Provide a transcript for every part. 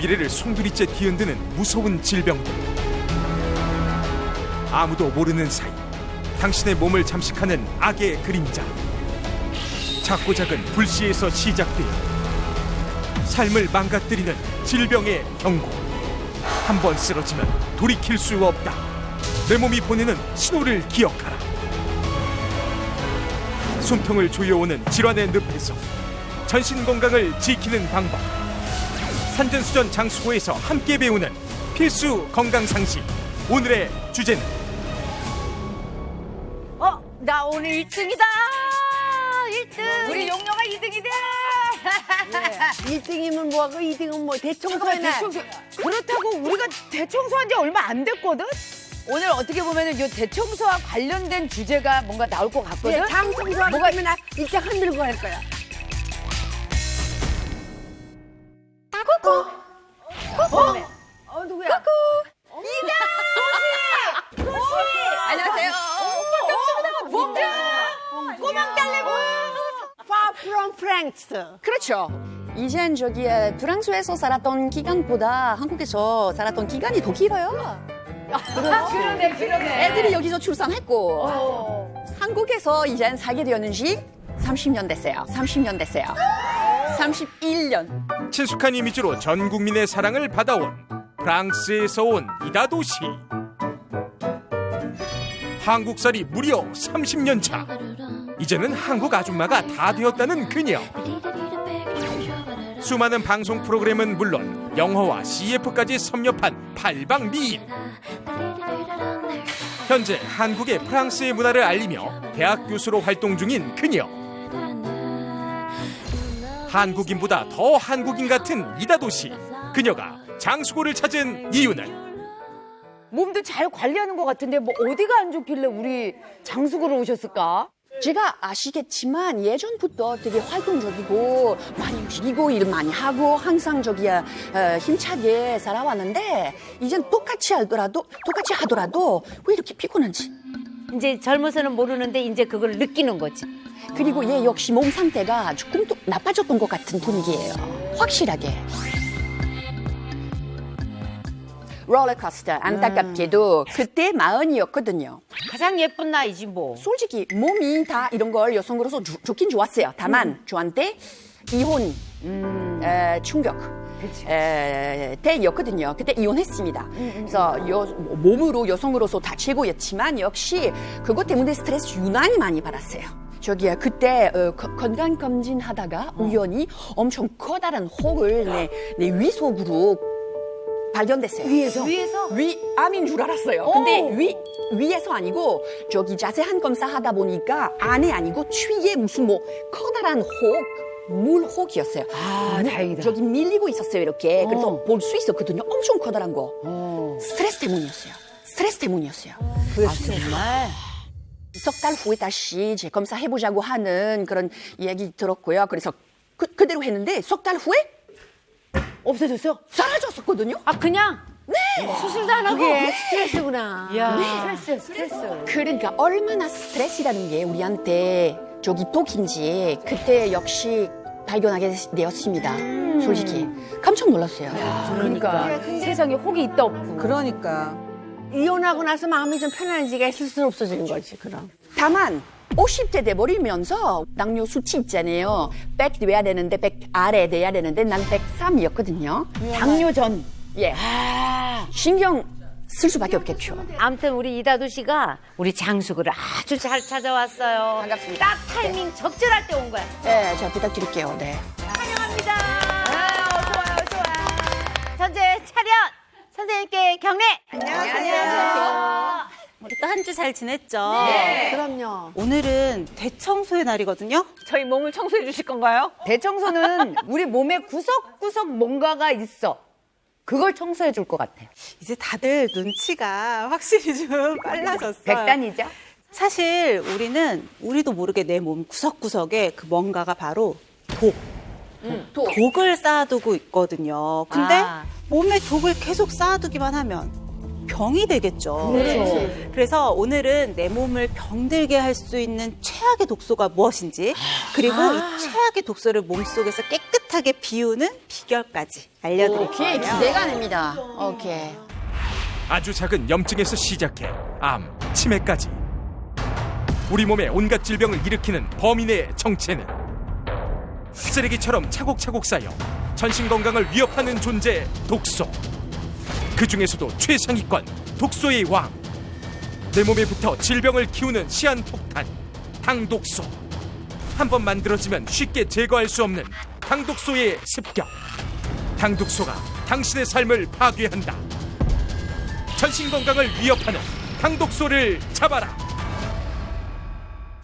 미래를 송두리째 뒤흔드는 무서운 질병들. 아무도 모르는 사이 당신의 몸을 잠식하는 악의 그림자. 작고 작은 불씨에서 시작되어 삶을 망가뜨리는 질병의 경고. 한 번 쓰러지면 돌이킬 수 없다. 내 몸이 보내는 신호를 기억하라. 숨통을 조여오는 질환의 늪에서 전신 건강을 지키는 방법. 산전수전 장수고에서 함께 배우는 필수 건강 상식. 오늘의 주제는 나 오늘 1등이다. 1등. 우리 용녀가 2등이다. 1등이면 뭐하고 2등은 뭐 대청소의 날. 그렇다고 우리가 대청소한 지 얼마 안 됐거든? 오늘 어떻게 보면 이 대청소와 관련된 주제가 뭔가 나올 것 같거든? 네, 장 청소하기 때문에 나 일단 흔들고 할 거야. 누구야? 안녕하세요. 봉주! 꼬막 달래고! Far from France. 그렇죠. 이젠 저기 프랑스에서 살았던 기간보다 한국에서 살았던 기간이 더 길어요. 그러네. 애들이 여기서 출산했고 한국에서 이젠 살게 되었는 지 30년 됐어요. 30년 됐어요. 31년. 친숙한 이미지로 전 국민의 사랑을 받아온 프랑스에서 온 이다도 씨. 한국살이 무려 30년 차. 이제는 한국 아줌마가 다 되었다는 그녀. 수많은 방송 프로그램은 물론 영화와 CF까지 섭렵한 팔방미인. 현재 한국의 프랑스의 문화를 알리며 대학 교수로 활동 중인 그녀. 한국인보다 더 한국인 같은 이다도 씨. 그녀가 장수고를 찾은 이유는 몸도 잘 관리하는 것 같은데 뭐 어디가 안 좋길래 우리 장수고로 오셨을까? 제가 아시겠지만 예전부터 되게 활동적이고 많이 움직이고 일 많이 하고 항상 저기 힘차게 살아왔는데 이젠 똑같이 하더라도 왜 이렇게 피곤한지. 이제 젊어서는 모르는데 이제 그걸 느끼는 거지. 그리고 얘 역시 몸 상태가 조금 또 나빠졌던 것 같은 분위기예요. 확실하게. 롤러코스터 안타깝게도 그때 40이었거든요. 가장 예쁜 나이지 뭐. 솔직히 몸이 다 이런 걸 여성으로서 좋긴 좋았어요. 다만 저한테 이혼 충격 때였거든요. 그때 이혼했습니다. 그래서 몸으로 여성으로서 다 최고였지만 역시 그것 때문에 스트레스 유난히 많이 받았어요. 저기요 그때 건강검진 하다가 우연히 엄청 커다란 혹을 내 위속으로 발견됐어요. 위에서? 암인 줄 알았어요. 근데 위에서 아니고 저기 자세한 검사 하다 보니까 안에 아니고 추위에 무슨 뭐 커다란 혹, 물혹이었어요. 아, 다행이다. 저기 밀리고 있었어요, 이렇게. 그래서 볼 수 있었거든요. 엄청 커다란 거. 스트레스 때문이었어요. 정말. 석 달 후에 다시 재검사해보자고 하는 그런 이야기 들었고요. 그래서 그대로 했는데 석 달 후에 없어졌어? 사라졌었거든요. 아, 그냥? 네. 수술도 안 하고? 그게 스트레스구나. 야. 스트레스. 그러니까 얼마나 스트레스라는 게 우리한테 저기 독인지 그때 역시 발견하게 되었습니다. 솔직히 깜짝 놀랐어요. 그러니까. 세상에 혹이 있다 없고. 그러니까. 이혼하고 나서 마음이 좀 편안해지게 슬슬 없어지는 거지, 그럼. 다만 50대 돼버리면서 당뇨 수치 있잖아요. 100 돼야 되는데 100 아래 돼야 되는데 난 103이었거든요. 당뇨 전. 예. 신경 쓸 수밖에 없겠죠. 아무튼 우리 이다도 씨가 우리 장수구를 아주 잘 찾아왔어요. 반갑습니다. 딱 타이밍 적절할 때 온 거야. 네, 잘 부탁드릴게요. 네. 환영합니다. 좋아요. 전체 차렷. 선생님께 경례. 안녕하세요. 우리 또 한 주 잘 지냈죠? 그럼요. 오늘은 대청소의 날이거든요? 저희 몸을 청소해 주실 건가요? 대청소는 우리 몸에 구석구석 뭔가가 있어. 그걸 청소해 줄 것 같아요. 이제 다들 눈치가 확실히 좀 빨라졌어요. 백단이죠? 사실 우리도 모르게 내 몸 구석구석에 그 뭔가가 바로 독을 쌓아두고 있거든요. 근데 아. 몸에 독을 계속 쌓아두기만 하면 병이 되겠죠. 그렇죠. 그래서 오늘은 내 몸을 병들게 할 수 있는 최악의 독소가 무엇인지, 그리고 이 최악의 독소를 몸속에서 깨끗하게 비우는 비결까지 알려드릴게요. 기대가 됩니다. 오케이. 아주 작은 염증에서 시작해 암, 치매까지 우리 몸에 온갖 질병을 일으키는 범인의 정체는 쓰레기처럼 차곡차곡 쌓여 전신 건강을 위협하는 존재 독소. 그 중에서도 최상위권 독소의 왕. 내 몸에 붙어 질병을 키우는 시한폭탄 당독소. 한번 만들어지면 쉽게 제거할 수 없는 당독소의 습격. 당독소가 당신의 삶을 파괴한다. 전신 건강을 위협하는 당독소를 잡아라.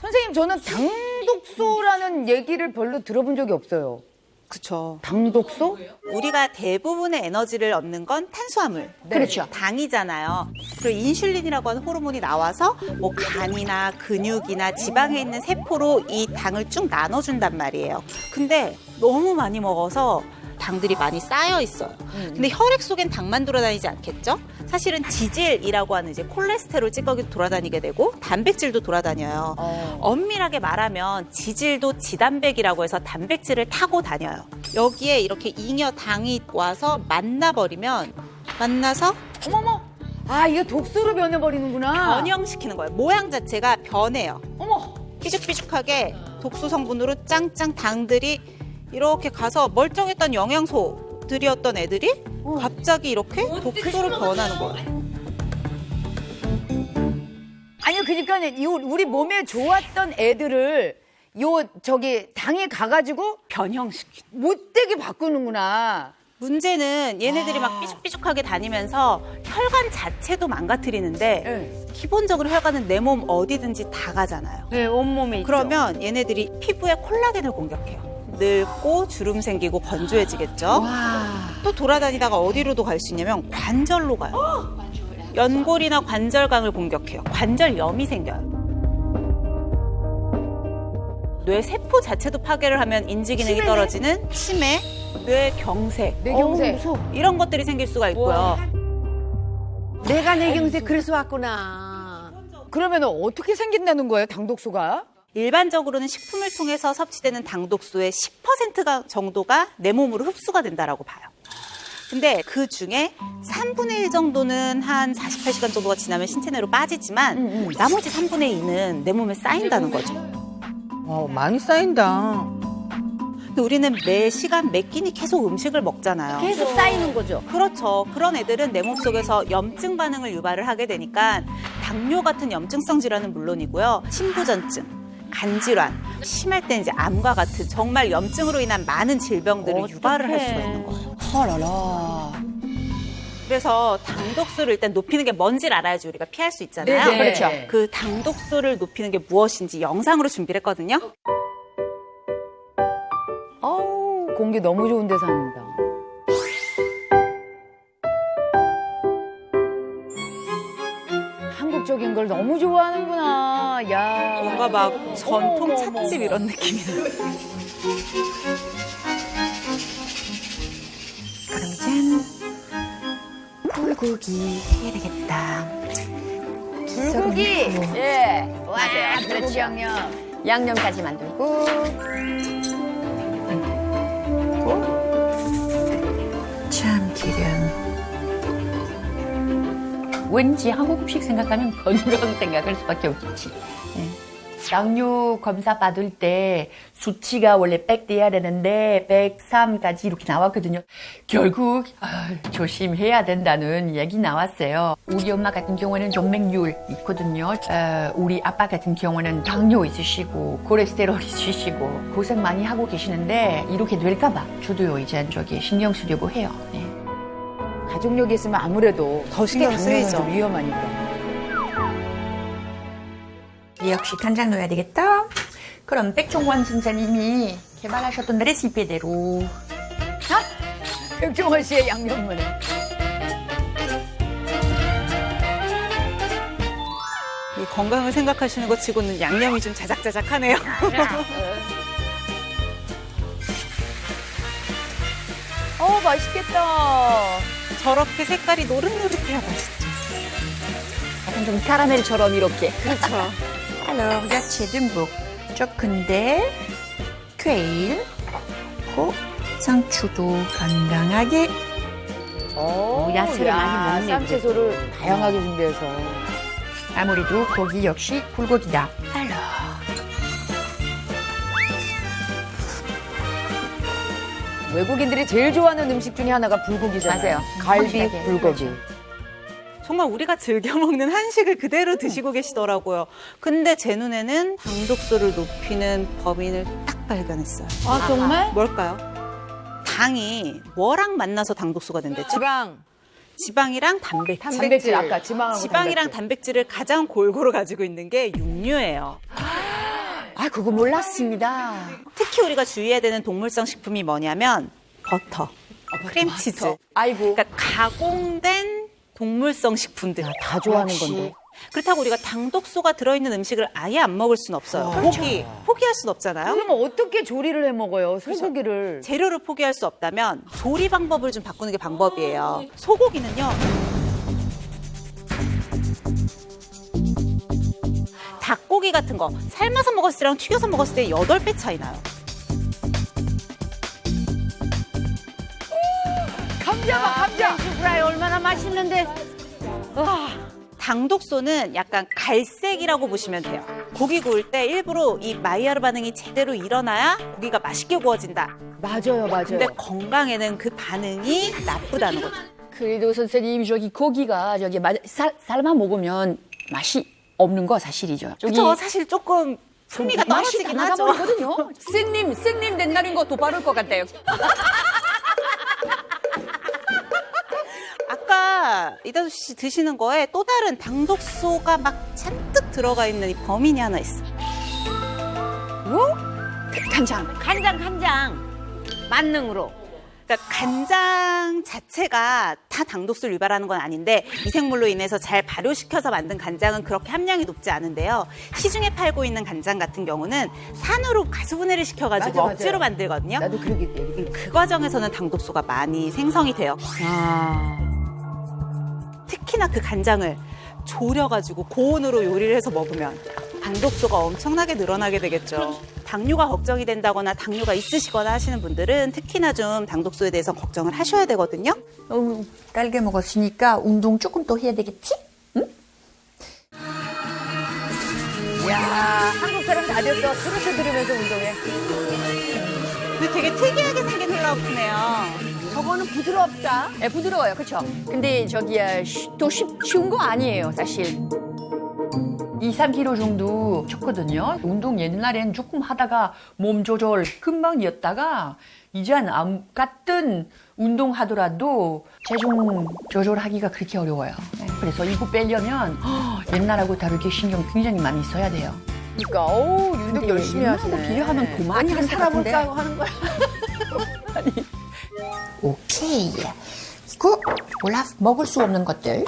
선생님, 저는 당독소라는 얘기를 별로 들어본 적이 없어요. 그렇죠. 당독소? 우리가 대부분의 에너지를 얻는 건 탄수화물. 그렇죠. 당이잖아요. 그리고 인슐린이라고 하는 호르몬이 나와서 뭐 간이나 근육이나 지방에 있는 세포로 이 당을 쭉 나눠준단 말이에요. 근데 너무 많이 먹어서 당들이 많이 쌓여 있어요. 근데 혈액 속엔 당만 돌아다니지 않겠죠? 사실은 지질이라고 하는 이제 콜레스테롤 찌꺼기도 돌아다니게 되고 단백질도 돌아다녀요. 엄밀하게 말하면 지질도 지단백이라고 해서 단백질을 타고 다녀요. 여기에 이렇게 잉여 당이 와서 만나서 어머머. 아, 이게 독소로 변해버리는구나. 변형시키는 거예요. 모양 자체가 변해요. 어머. 삐죽삐죽하게 독소 성분으로 짱짱 당들이 이렇게 가서 멀쩡했던 영양소들이었던 애들이 갑자기 이렇게 독소로 변하는 거예요. 아니요, 그러니까 우리 몸에 좋았던 애들을 당에 가가지고 변형시키는. 못되게 바꾸는구나. 문제는 얘네들이 막 삐죽삐죽하게 다니면서 혈관 자체도 망가뜨리는데 네. 기본적으로 혈관은 내 몸 어디든지 다 가잖아요. 네, 온몸에 그러면 얘네들이 피부에 콜라겐을 공격해요. 늙고 주름 생기고 건조해지겠죠. 또 돌아다니다가 어디로도 갈 수 있냐면 관절로 가요. 연골이나 관절강을 공격해요. 관절염이 생겨요. 뇌 세포 자체도 파괴를 하면 인지 기능이 떨어지는 치매, 뇌경색, 뇌경색. 이런 것들이 생길 수가 있고요. 내가 내경색 그래서 왔구나. 그러면 어떻게 생긴다는 거예요, 당독소가? 일반적으로는 식품을 통해서 섭취되는 당독소의 10% 정도가 내 몸으로 흡수가 된다라고 봐요. 근데 그 중에 3분의 1 정도는 한 48시간 정도가 지나면 신체 내로 빠지지만 나머지 3분의 2는 내 몸에 쌓인다는 거죠. 많이 쌓인다. 근데 우리는 매 시간 매 끼니 계속 음식을 먹잖아요. 계속 쌓이는 거죠. 그렇죠. 그런 애들은 내 몸속에서 염증 반응을 유발을 하게 되니까 당뇨 같은 염증성 질환은 물론이고요. 심부전증, 간질환, 심할 땐 이제 암과 같은 정말 염증으로 인한 많은 질병들을 유발을 할 수가 있는 거예요. 헐라라. 그래서 당독소를 일단 높이는 게 뭔지를 알아야지 우리가 피할 수 있잖아요. 네네. 그렇죠. 그 당독소를 높이는 게 무엇인지 영상으로 준비를 했거든요. 어우, 공기 너무 좋은 데 사는다. 한국적인 걸 너무 좋아하는구나. 야. 뭔가 막 전통 어머, 찻집 이런 느낌이에요. 그럼 이젠 불고기 해야 되겠다. 불고기. 예. 와, 불고기 양념. 양념까지 만들고 참기름. 왠지 한국 음식 생각하면 건강 생각할 수밖에 없지. 당뇨 검사 받을 때 수치가 원래 100 돼야 되는데 103까지 이렇게 나왔거든요. 결국 조심해야 된다는 얘기 나왔어요. 우리 엄마 같은 경우는 동맥류 있거든요. 우리 아빠 같은 경우는 당뇨 있으시고 콜레스테롤 있으시고 고생 많이 하고 계시는데 이렇게 될까 봐 저도요 이제 신경 쓰려고 해요. 네. 가족력이 있으면 아무래도 더 신경 당뇨는 쓰이죠. 좀 위험하니까. 역시 간장 넣어야 되겠다. 그럼 백종원 선생님이 개발하셨던 레시피대로 백종원 씨의 양념물. 이 건강을 생각하시는 것 치고는 양념이 좀 자작자작하네요. 맛있겠다. 저렇게 색깔이 노릇노릇해야 맛있죠. 약간 좀 카라멜처럼 이렇게. 그렇죠. Alors, 야채 듬뿍. 초큰데, 퀘일, 고 상추도 건강하게. 야채를 많이 먹네, 쌈채소를 다양하게 준비해서. 아무래도 고기 역시 불고기다. 알로. 외국인들이 제일 좋아하는 음식 중에 하나가 불고기잖아요. 맞아요. 갈비, 확실하게. 불고기. 정말 우리가 즐겨 먹는 한식을 그대로 드시고 계시더라고요. 근데 제 눈에는 당독소를 높이는 범인을 딱 발견했어요. 아, 정말? 뭘까요? 당이 뭐랑 만나서 당독소가 된댔죠? 지방이랑 단백질. 단백질, 아까 지방하고 지방이랑 단백질을 가장 골고루 가지고 있는 게 육류예요. 아, 그거 몰랐습니다. 특히 우리가 주의해야 되는 동물성 식품이 뭐냐면 버터, 크림치즈. 아이고. 그러니까 가공된 동물성 식품들. 다 좋아하는 건데. 그렇다고 우리가 당독소가 들어있는 음식을 아예 안 먹을 수는 없어요. 포기할 수는 없잖아요. 그럼 어떻게 조리를 해 먹어요? 소고기를. 재료를 포기할 수 없다면 조리 방법을 좀 바꾸는 게 방법이에요. 소고기는요. 닭고기 같은 거 삶아서 먹었을 때랑 튀겨서 먹었을 때 8배 차이 나요. 감자 봐, 감자. 프라이 얼마나 맛있는데. 당독소는 약간 갈색이라고 보시면 돼요. 고기 구울 때 일부러 이 마이야르 반응이 제대로 일어나야 고기가 맛있게 구워진다. 맞아요, 맞아요. 근데 건강에는 그 반응이 나쁘다는 거죠. 그래도 선생님, 저기 고기가 삶아 먹으면 맛이 없는 거 사실이죠. 그렇죠. 사실 조금 풍미가 맛이 떨어지긴 다 하죠. 나가버리거든요. 스님 된다는 거 또 바를 것 같아요. 아까 이다수 씨 드시는 거에 또 다른 당독소가 막 잔뜩 들어가 있는 이 범인이 하나 있어요. 간장. 간장. 만능으로. 그러니까 간장 자체가 다 당독소를 유발하는 건 아닌데 미생물로 인해서 잘 발효시켜서 만든 간장은 그렇게 함량이 높지 않은데요. 시중에 팔고 있는 간장 같은 경우는 산으로 가수분해를 시켜가지고 맞아, 맞아요. 억지로 만들거든요. 나도 그러게 얘기. 그 과정에서는 당독소가 많이 생성이 돼요. 특히나 그 간장을 졸여가지고 고온으로 요리를 해서 먹으면 당독소가 엄청나게 늘어나게 되겠죠. 당뇨가 걱정이 된다거나 당뇨가 있으시거나 하시는 분들은 특히나 좀 당독소에 대해서 걱정을 하셔야 되거든요. 딸게 먹었으니까 운동 조금 더 해야 되겠지? 야, 한국 사람 다 됐어. 트로트 들으면서 운동해. 근데 되게 특이하게 생긴 훌라후프네요. 저거는 부드럽다. 네, 부드러워요. 그렇죠? 근데 저기야 또 쉬운 거 아니에요, 사실. 2, 3kg 정도 쳤거든요. 운동 옛날엔 조금 하다가 몸 조절 금방 이었다가 이젠 같은 운동하더라도 체중 조절하기가 그렇게 어려워요. 그래서 이거 빼려면 옛날하고 다르게 신경 굉장히 많이 써야 돼요. 그러니까, 어우, 유독 열심히 하시네. 비교하면 더 많이 한 사람인데. 살아볼까 하는 거야. 오케이. 이거 몰라 먹을 수 없는 것들.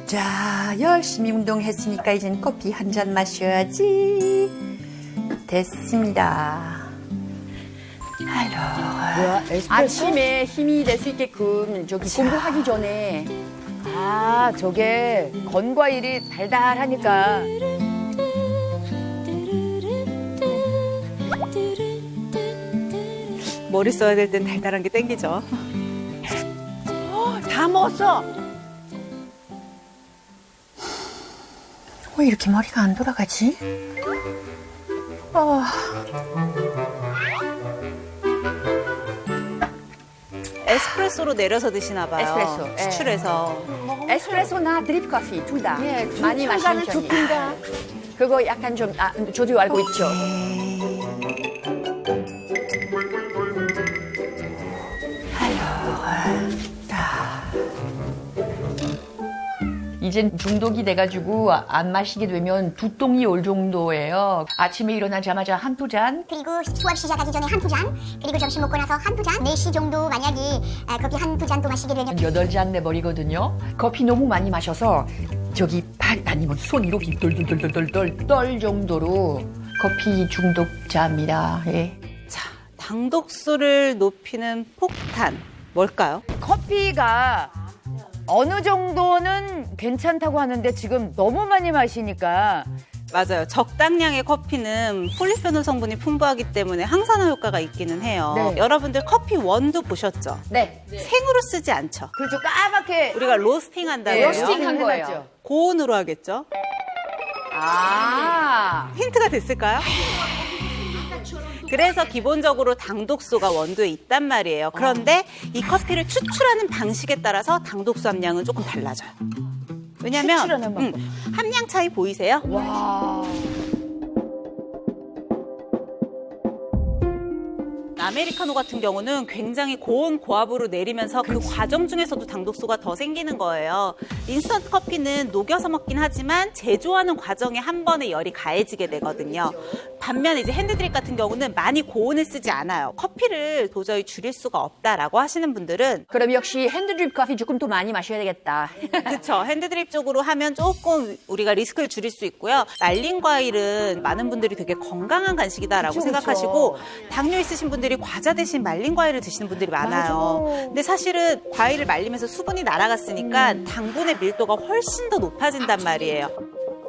자, 열심히 운동했으니까 이젠 커피 한 잔 마셔야지. 됐습니다. 뭐야, 에스프레소? 아침에 힘이 될 수 있게끔 저기 공부하기 전에 아, 저게 건과일이 달달하니까. 머리 써야 될 땐 달달한 게 땡기죠. 다 먹었어. 왜 이렇게 머리가 안 돌아가지? 에스프레소로 내려서 드시나 봐요. 에스프레소, 예. 추출해서. 에스프레소나 드립 커피 둘 다 많이 중간은 마시는 편이에요. 좋습니다. 그거 약간 좀 저도 알고 있죠. 이젠 중독이 돼가지고 안 마시게 되면 두통이 올 정도예요. 아침에 일어나자마자 한두 잔. 그리고 수업 시작하기 전에 한두 잔, 그리고 점심 먹고 나서 한두 잔, 4시 정도 만약에 커피 한두 잔 또 마시게 되면 8잔 내버리거든요. 커피 너무 많이 마셔서 저기 발 아니면 손 이렇게 덜덜덜덜덜 떨 정도로 커피 중독자입니다. 예. 자, 당독소를 높이는 폭탄. 뭘까요? 커피가 어느 정도는 괜찮다고 하는데 지금 너무 많이 마시니까 맞아요. 적당량의 커피는 폴리페놀 성분이 풍부하기 때문에 항산화 효과가 있기는 해요. 네. 여러분들 커피 원두 보셨죠? 네. 생으로 쓰지 않죠. 그렇죠. 까맣게 우리가 로스팅 한다고요. 로스팅한 거예요. 고온으로 하겠죠. 아. 힌트가 됐을까요? 그래서 기본적으로 당독소가 원두에 있단 말이에요. 그런데 이 커피를 추출하는 방식에 따라서 당독소 함량은 조금 달라져요. 왜냐면 추출하는 방법. 함량 차이 보이세요? 와. 아메리카노 같은 경우는 굉장히 고온 고압으로 내리면서 그 과정 중에서도 당독소가 더 생기는 거예요. 인스턴트 커피는 녹여서 먹긴 하지만 제조하는 과정에 한 번에 열이 가해지게 되거든요. 반면에 이제 핸드드립 같은 경우는 많이 고온을 쓰지 않아요. 커피를 도저히 줄일 수가 없다라고 하시는 분들은 그럼 역시 핸드드립 커피 조금 더 많이 마셔야 되겠다. 그렇죠. 핸드드립 쪽으로 하면 조금 우리가 리스크를 줄일 수 있고요. 말린 과일은 많은 분들이 되게 건강한 간식이다라고 그쵸, 생각하시고 당뇨 있으신 분들이 과자 대신 말린 과일을 드시는 분들이 많아요. 맞아. 근데 사실은 과일을 말리면서 수분이 날아갔으니까 당분의 밀도가 훨씬 더 높아진단 말이에요.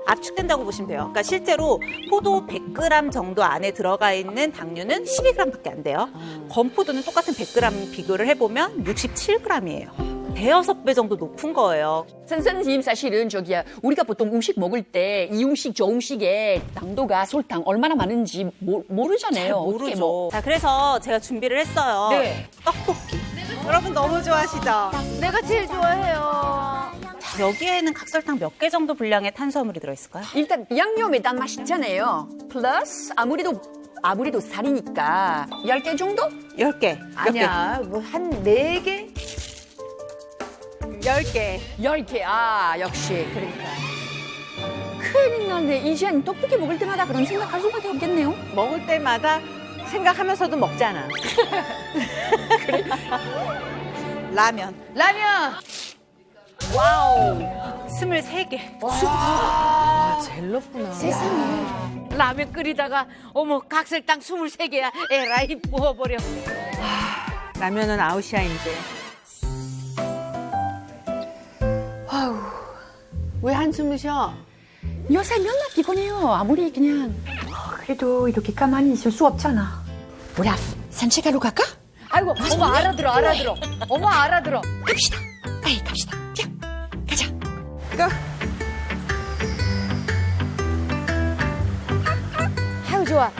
압축된다고 보시면 돼요. 그러니까 실제로 포도 100g 정도 안에 들어가 있는 당류는 12g밖에 안 돼요. 건포도는 똑같은 100g 비교를 해보면 67g이에요. 대여섯 배 정도 높은 거예요. 선생님 사실은 저기야 우리가 보통 음식 먹을 때 이 음식 저 음식에 당도가 설탕 얼마나 많은지 모르잖아요. 어떻게 모르죠. 뭐. 자, 그래서 제가 준비를 했어요. 네. 떡볶이. 여러분 너무 좋아하시죠? 내가 제일 좋아해요. 자, 여기에는 각설탕 몇 개 정도 분량의 탄수화물이 들어있을까요? 일단 양념에 단 맛있잖아요. 플러스 아무래도 살이니까 10개 정도? 10개. 아니야. 뭐 한 4개? 10개. 10개. 아, 역시. 그러니까. 큰일 났네. 이젠 떡볶이 먹을 때마다 그런 생각할 수밖에 없겠네요. 먹을 때마다 생각하면서도 먹잖아. 라면. 라면. 와우. 23개. 제일 높구나. 라면 끓이다가 어머 각설탕 23개야 에라이 부어버려. 라면은 아웃이야 이제. 왜 한숨을 쉬어? 요새 맨날 피곤해요. 아무리 그냥. 그래도 이렇게 가만히 있을 수 없잖아. 우리 산책하러 갈까? 아이고, 어머 알아들어. 어머 알아들어. 갑시다. 빨리 갑시다. 자, 가자. 아유 좋아.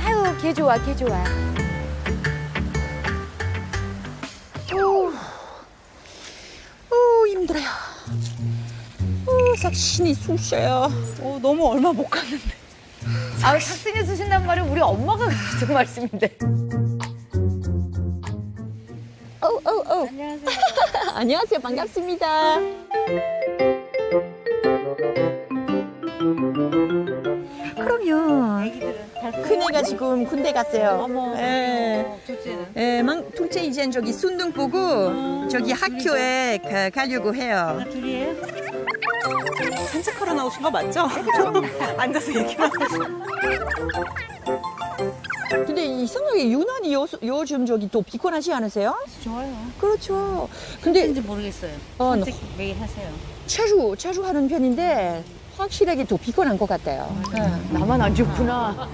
아유 개 좋아. 힘들어요. 삭신이 쑤셔요. 너무 얼마 못 갔는데. 아유 삭신이 쓰신단 말이 우리 엄마가 하시는 말씀인데. 안녕하세요. 반갑습니다. 그러면 큰애가 지금 군대 갔어요. 둘째 이젠 저기 순둥 보고 저기 학교에 가려고 해요. 산책하러 나오신 거 맞죠? 앉아서 얘기만 하시고. 근데 이상하게 유난히 요즘 저기 또 피곤하지 않으세요? 좋아요. 그렇죠. 근데 왠지 모르겠어요. 산책 매일 하세요. 자주 하는 편인데 확실하게 더 피곤한 것 같아요. 나만 안 좋구나.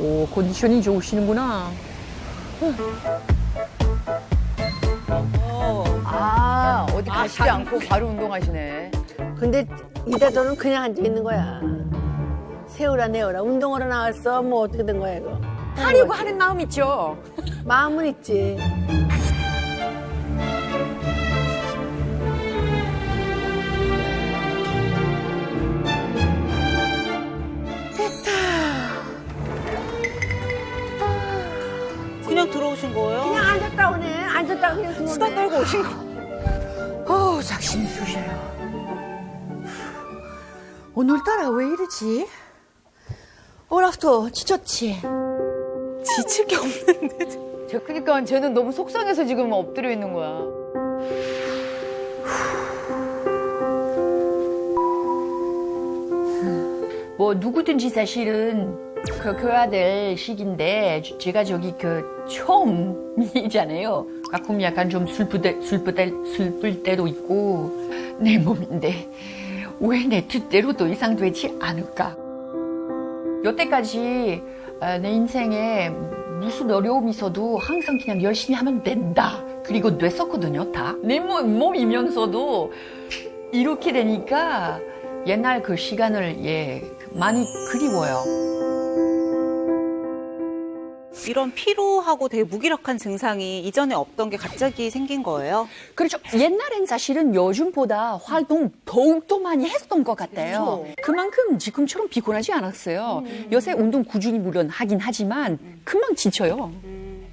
오, 컨디션이 좋으시는구나. 아 어디 가시지 않고 바로 운동하시네. 근데 이다저는 그냥 앉아 있는 거야. 세우라 내어라. 운동하러 나왔어. 뭐 어떻게 된 거야 이거. 하려고 하는 마음 있죠. 마음은 있지. 그냥 들어오신 거예요? 그냥 앉았다 오네. 앉았다 그냥 들어오네. 수다 떨고 오신 거. 어우, 작심이 쑤셔요. 오늘따라 왜 이러지? 오늘부터 지쳤지? 지칠 게 없는데. 그러니까 쟤는 너무 속상해서 지금 엎드려 있는 거야. 뭐 누구든지 사실은 그래야 될 시기인데 제가 저기 처음이잖아요. 가끔 약간 좀 슬플 때도 있고 내 몸인데 왜 내 뜻대로 더 이상 되지 않을까? 여태까지 내 인생에 무슨 어려움이 있어도 항상 그냥 열심히 하면 된다. 그리고 됐었거든요, 다. 내 몸이면서도 이렇게 되니까 옛날 그 시간을 많이 그리워요. 이런 피로하고 되게 무기력한 증상이 이전에 없던 게 갑자기 생긴 거예요. 그렇죠. 옛날엔 사실은 요즘보다 활동 더욱더 많이 했던 것 같아요. 그만큼 지금처럼 피곤하지 않았어요. 요새 운동 꾸준히 물론 하긴 하지만 금방 지쳐요.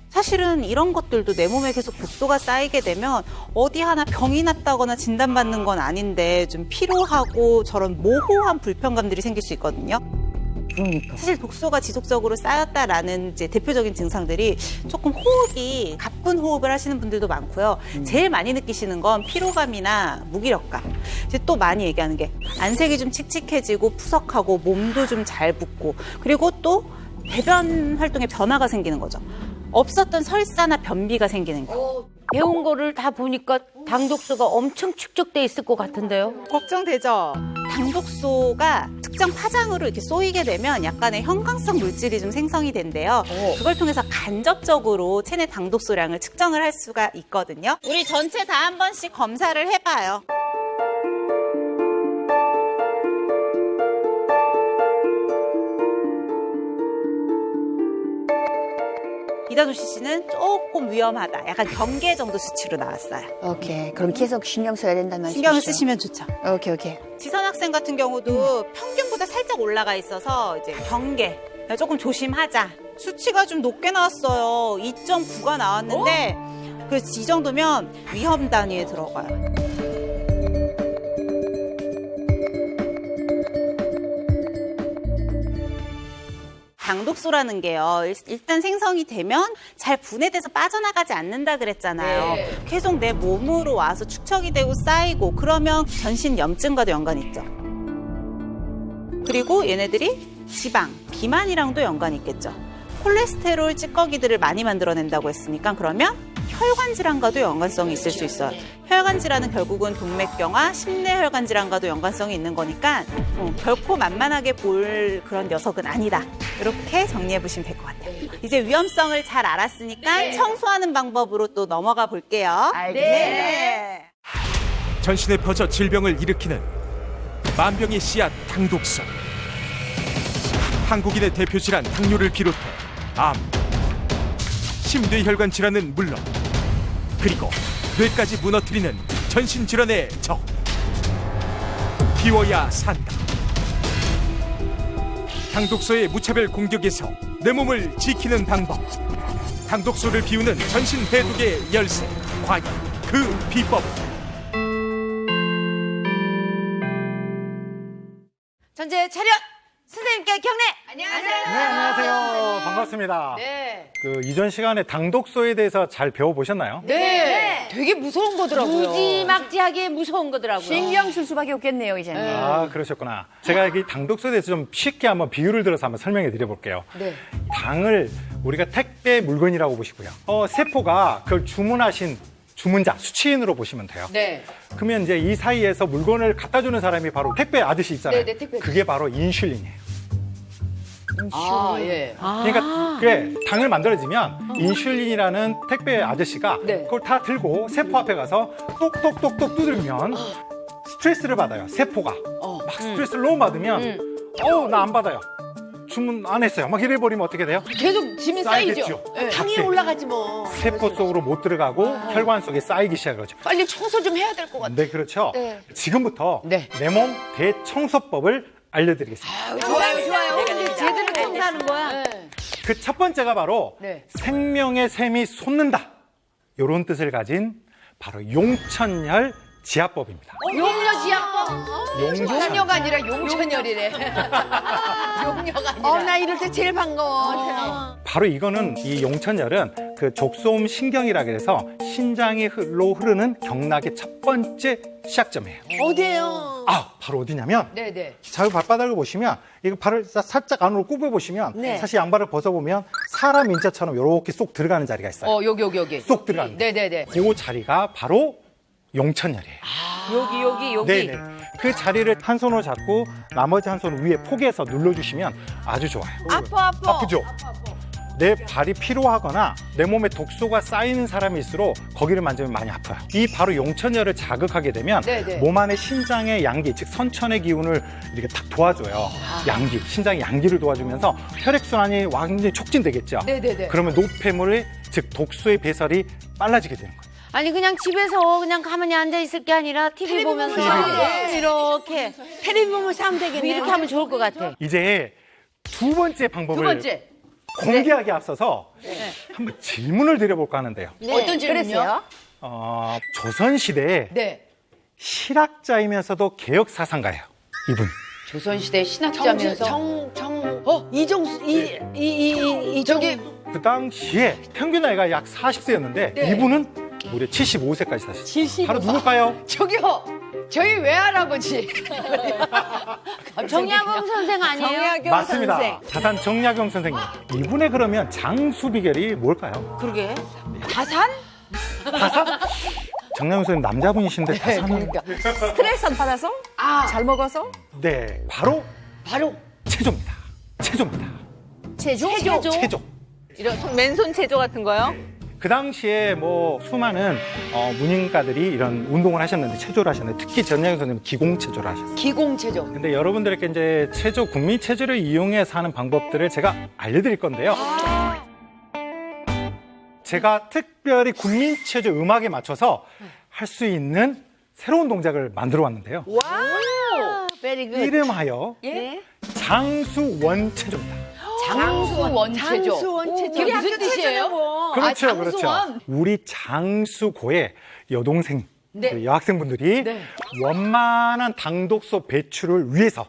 사실은 이런 것들도 내 몸에 계속 독소가 쌓이게 되면 어디 하나 병이 났다거나 진단받는 건 아닌데 좀 피로하고 저런 모호한 불편감들이 생길 수 있거든요. 그러니까. 사실 독소가 지속적으로 쌓였다라는 이제 대표적인 증상들이 조금 호흡이 가쁜 호흡을 하시는 분들도 많고요. 제일 많이 느끼시는 건 피로감이나 무기력감. 이제 또 많이 얘기하는 게 안색이 좀 칙칙해지고 푸석하고 몸도 좀 잘 붓고 그리고 또 배변 활동에 변화가 생기는 거죠. 없었던 설사나 변비가 생기는 거. 배운 거를 다 보니까 당독소가 엄청 축적돼 있을 것 같은데요. 걱정되죠? 당독소가 특정 파장으로 이렇게 쏘이게 되면 약간의 형광성 물질이 좀 생성이 된대요. 그걸 통해서 간접적으로 체내 당독소량을 측정을 할 수가 있거든요. 우리 전체 다 한 번씩 검사를 해봐요. 이다솜 씨는 조금 위험하다. 약간 경계 정도 수치로 나왔어요. 오케이. 그럼 계속 신경 써야 된다는 말씀이시죠? 신경을 쓰시면 좋죠. 오케이. 지선 학생 같은 경우도 평균보다 살짝 올라가 있어서 이제 경계. 조금 조심하자. 수치가 좀 높게 나왔어요. 2.9가 나왔는데 그래서 이 정도면 위험 단위에 들어가요. 당독소라는 게요. 일단 생성이 되면 잘 분해돼서 빠져나가지 않는다 그랬잖아요. 계속 내 몸으로 와서 축적이 되고 쌓이고 그러면 전신 염증과도 연관이 있죠. 그리고 얘네들이 지방, 비만이랑도 연관이 있겠죠. 콜레스테롤 찌꺼기들을 많이 만들어낸다고 했으니까 그러면 혈관 질환과도 연관성이 있을 수 있어요. 혈관 질환은 결국은 동맥경화, 심내혈관 질환과도 연관성이 있는 거니까 결코 만만하게 볼 그런 녀석은 아니다. 이렇게 정리해 보시면 될 것 같아요. 이제 위험성을 잘 알았으니까 청소하는 방법으로 또 넘어가 볼게요. 알겠습니다. 네. 전신에 퍼져 질병을 일으키는 만병의 씨앗 당독소. 한국인의 대표 질환 당뇨를 비롯해 암, 심뇌혈관 질환은 물론 그리고 뇌까지 무너뜨리는 전신 질환의 적. 비워야 산다. 당독소의 무차별 공격에서 내 몸을 지키는 방법. 당독소를 비우는 전신 해독의 열쇠. 과연 그 비법. 전체 차렷! 선생님께 경례! 안녕하세요. 네, 안녕하세요. 반갑습니다. 네. 그 이전 시간에 당독소에 대해서 잘 배워보셨나요? 네. 되게 무서운 거더라고요. 무지막지하게 무서운 거더라고요. 신경 쓸 수밖에 없겠네요, 이제는. 아, 그러셨구나. 제가 이 당독소에 대해서 좀 쉽게 한번 비유를 들어서 한번 설명해 드려볼게요. 네. 당을 우리가 택배 물건이라고 보시고요. 세포가 그걸 주문하신 주문자, 수취인으로 보시면 돼요. 네. 그러면 이제 이 사이에서 물건을 갖다 주는 사람이 바로 택배 아저씨 있잖아요. 네, 택배 아저씨. 그게 바로 인슐린이에요. 아, 예. 그러니까 그래 당을 만들어지면 인슐린이라는 택배 아저씨가 네. 그걸 다 들고 세포 앞에 가서 똑똑똑똑 두들면 스트레스를 받아요. 세포가 막 스트레스를 너무 받으면 나 안 받아요. 주문 안 했어요. 막 이래버리면 어떻게 돼요? 계속 짐이 쌓이죠. 쌓이겠죠. 당이 네. 올라가지 뭐. 세포 속으로 못 들어가고 혈관 속에 쌓이기 시작하죠. 빨리 청소 좀 해야 될 것 같아. 네, 그렇죠. 네. 지금부터 네. 내 몸 대청소법을 알려드리겠습니다. 좋아요. 제대로 청소하는 거야. 그 첫 번째가 바로 네. 생명의 샘이 솟는다. 이런 뜻을 가진 바로 용천혈 지압법입니다. 용녀 지압법. 용녀가 아니라 용천열이래. 용녀가 아니라. 나 이럴 때 제일 반가워. 바로 이거는 이 용천열은 그 족소음 신경이라 그래서 신장으로 흐르는 경락의 첫 번째 시작점이에요. 어디예요? 바로 어디냐면 네네. 자유 발바닥을 보시면 이거 발을 살짝 안으로 굽어 보시면 네. 사실 양발을 벗어 보면 사람 인자처럼 이렇게 쏙 들어가는 자리가 있어요. 여기. 쏙 들어가는. 네네네. 그 자리가 바로 용천열이에요. 여기. 네네. 그 자리를 한 손으로 잡고 나머지 한 손 위에 포개서 눌러주시면 아주 좋아요. 아프죠? 내 발이 피로하거나 내 몸에 독소가 쌓이는 사람일수록 거기를 만지면 많이 아파요. 이 바로 용천열을 자극하게 되면 네네. 몸 안에 신장의 양기, 즉 선천의 기운을 이렇게 딱 도와줘요. 양기, 신장의 양기를 도와주면서 혈액순환이 완전히 촉진되겠죠. 네네네. 그러면 노폐물의, 즉 독소의 배설이 빨라지게 되는 거예요. 아니 그냥 집에서 그냥 가만히 앉아 있을 게 아니라 TV 보면서 이렇게 테레비 보면 사면 되겠네. 이렇게 하면 좋을 것 같아. 이제 두 번째 방법을 두 번째. 공개하기 앞서서 한번 질문을 드려볼까 하는데요. 어떤 질문이요? 조선시대에 네. 실학자이면서도 개혁사상가예요. 이분. 조선시대 신학자면서. 이정수 저기 그 당시에 평균 나이가 약 40세였는데 네. 이분은 무려 75세까지 사셨어요. 바로 누굴까요? 저기요. 저희 외할아버지. 정약용 선생 아니에요? 맞습니다. 자산 정약용 선생님. 이분의 그러면 장수 비결이 뭘까요? 그러게. 다산? 다산? 정약용 선생님 남자분이신데 다산은? 그러니까. 스트레스 안 받아서? 잘 먹어서? 네, 바로 체조입니다. 체조입니다. 체조? 체조. 이런 맨손 체조 같은 거요? 그 당시에 뭐 수많은 문인가들이 이런 운동을 하셨는데 체조를 하셨는데 특히 전양희 선생님은 기공체조를 하셨어요. 기공체조. 근데 여러분들에게 이제 체조, 국민체조를 이용해서 하는 방법들을 제가 알려드릴 건데요. 제가 특별히 국민체조 음악에 맞춰서 할 수 있는 새로운 동작을 만들어 왔는데요. 베리 굿. 이름하여 장수원체조입니다. 장수원체조. 그게 무슨 뜻이에요? 그렇죠, 장수원. 그렇죠. 우리 장수고의 여동생, 네. 그 여학생분들이 원만한 당독소 배출을 위해서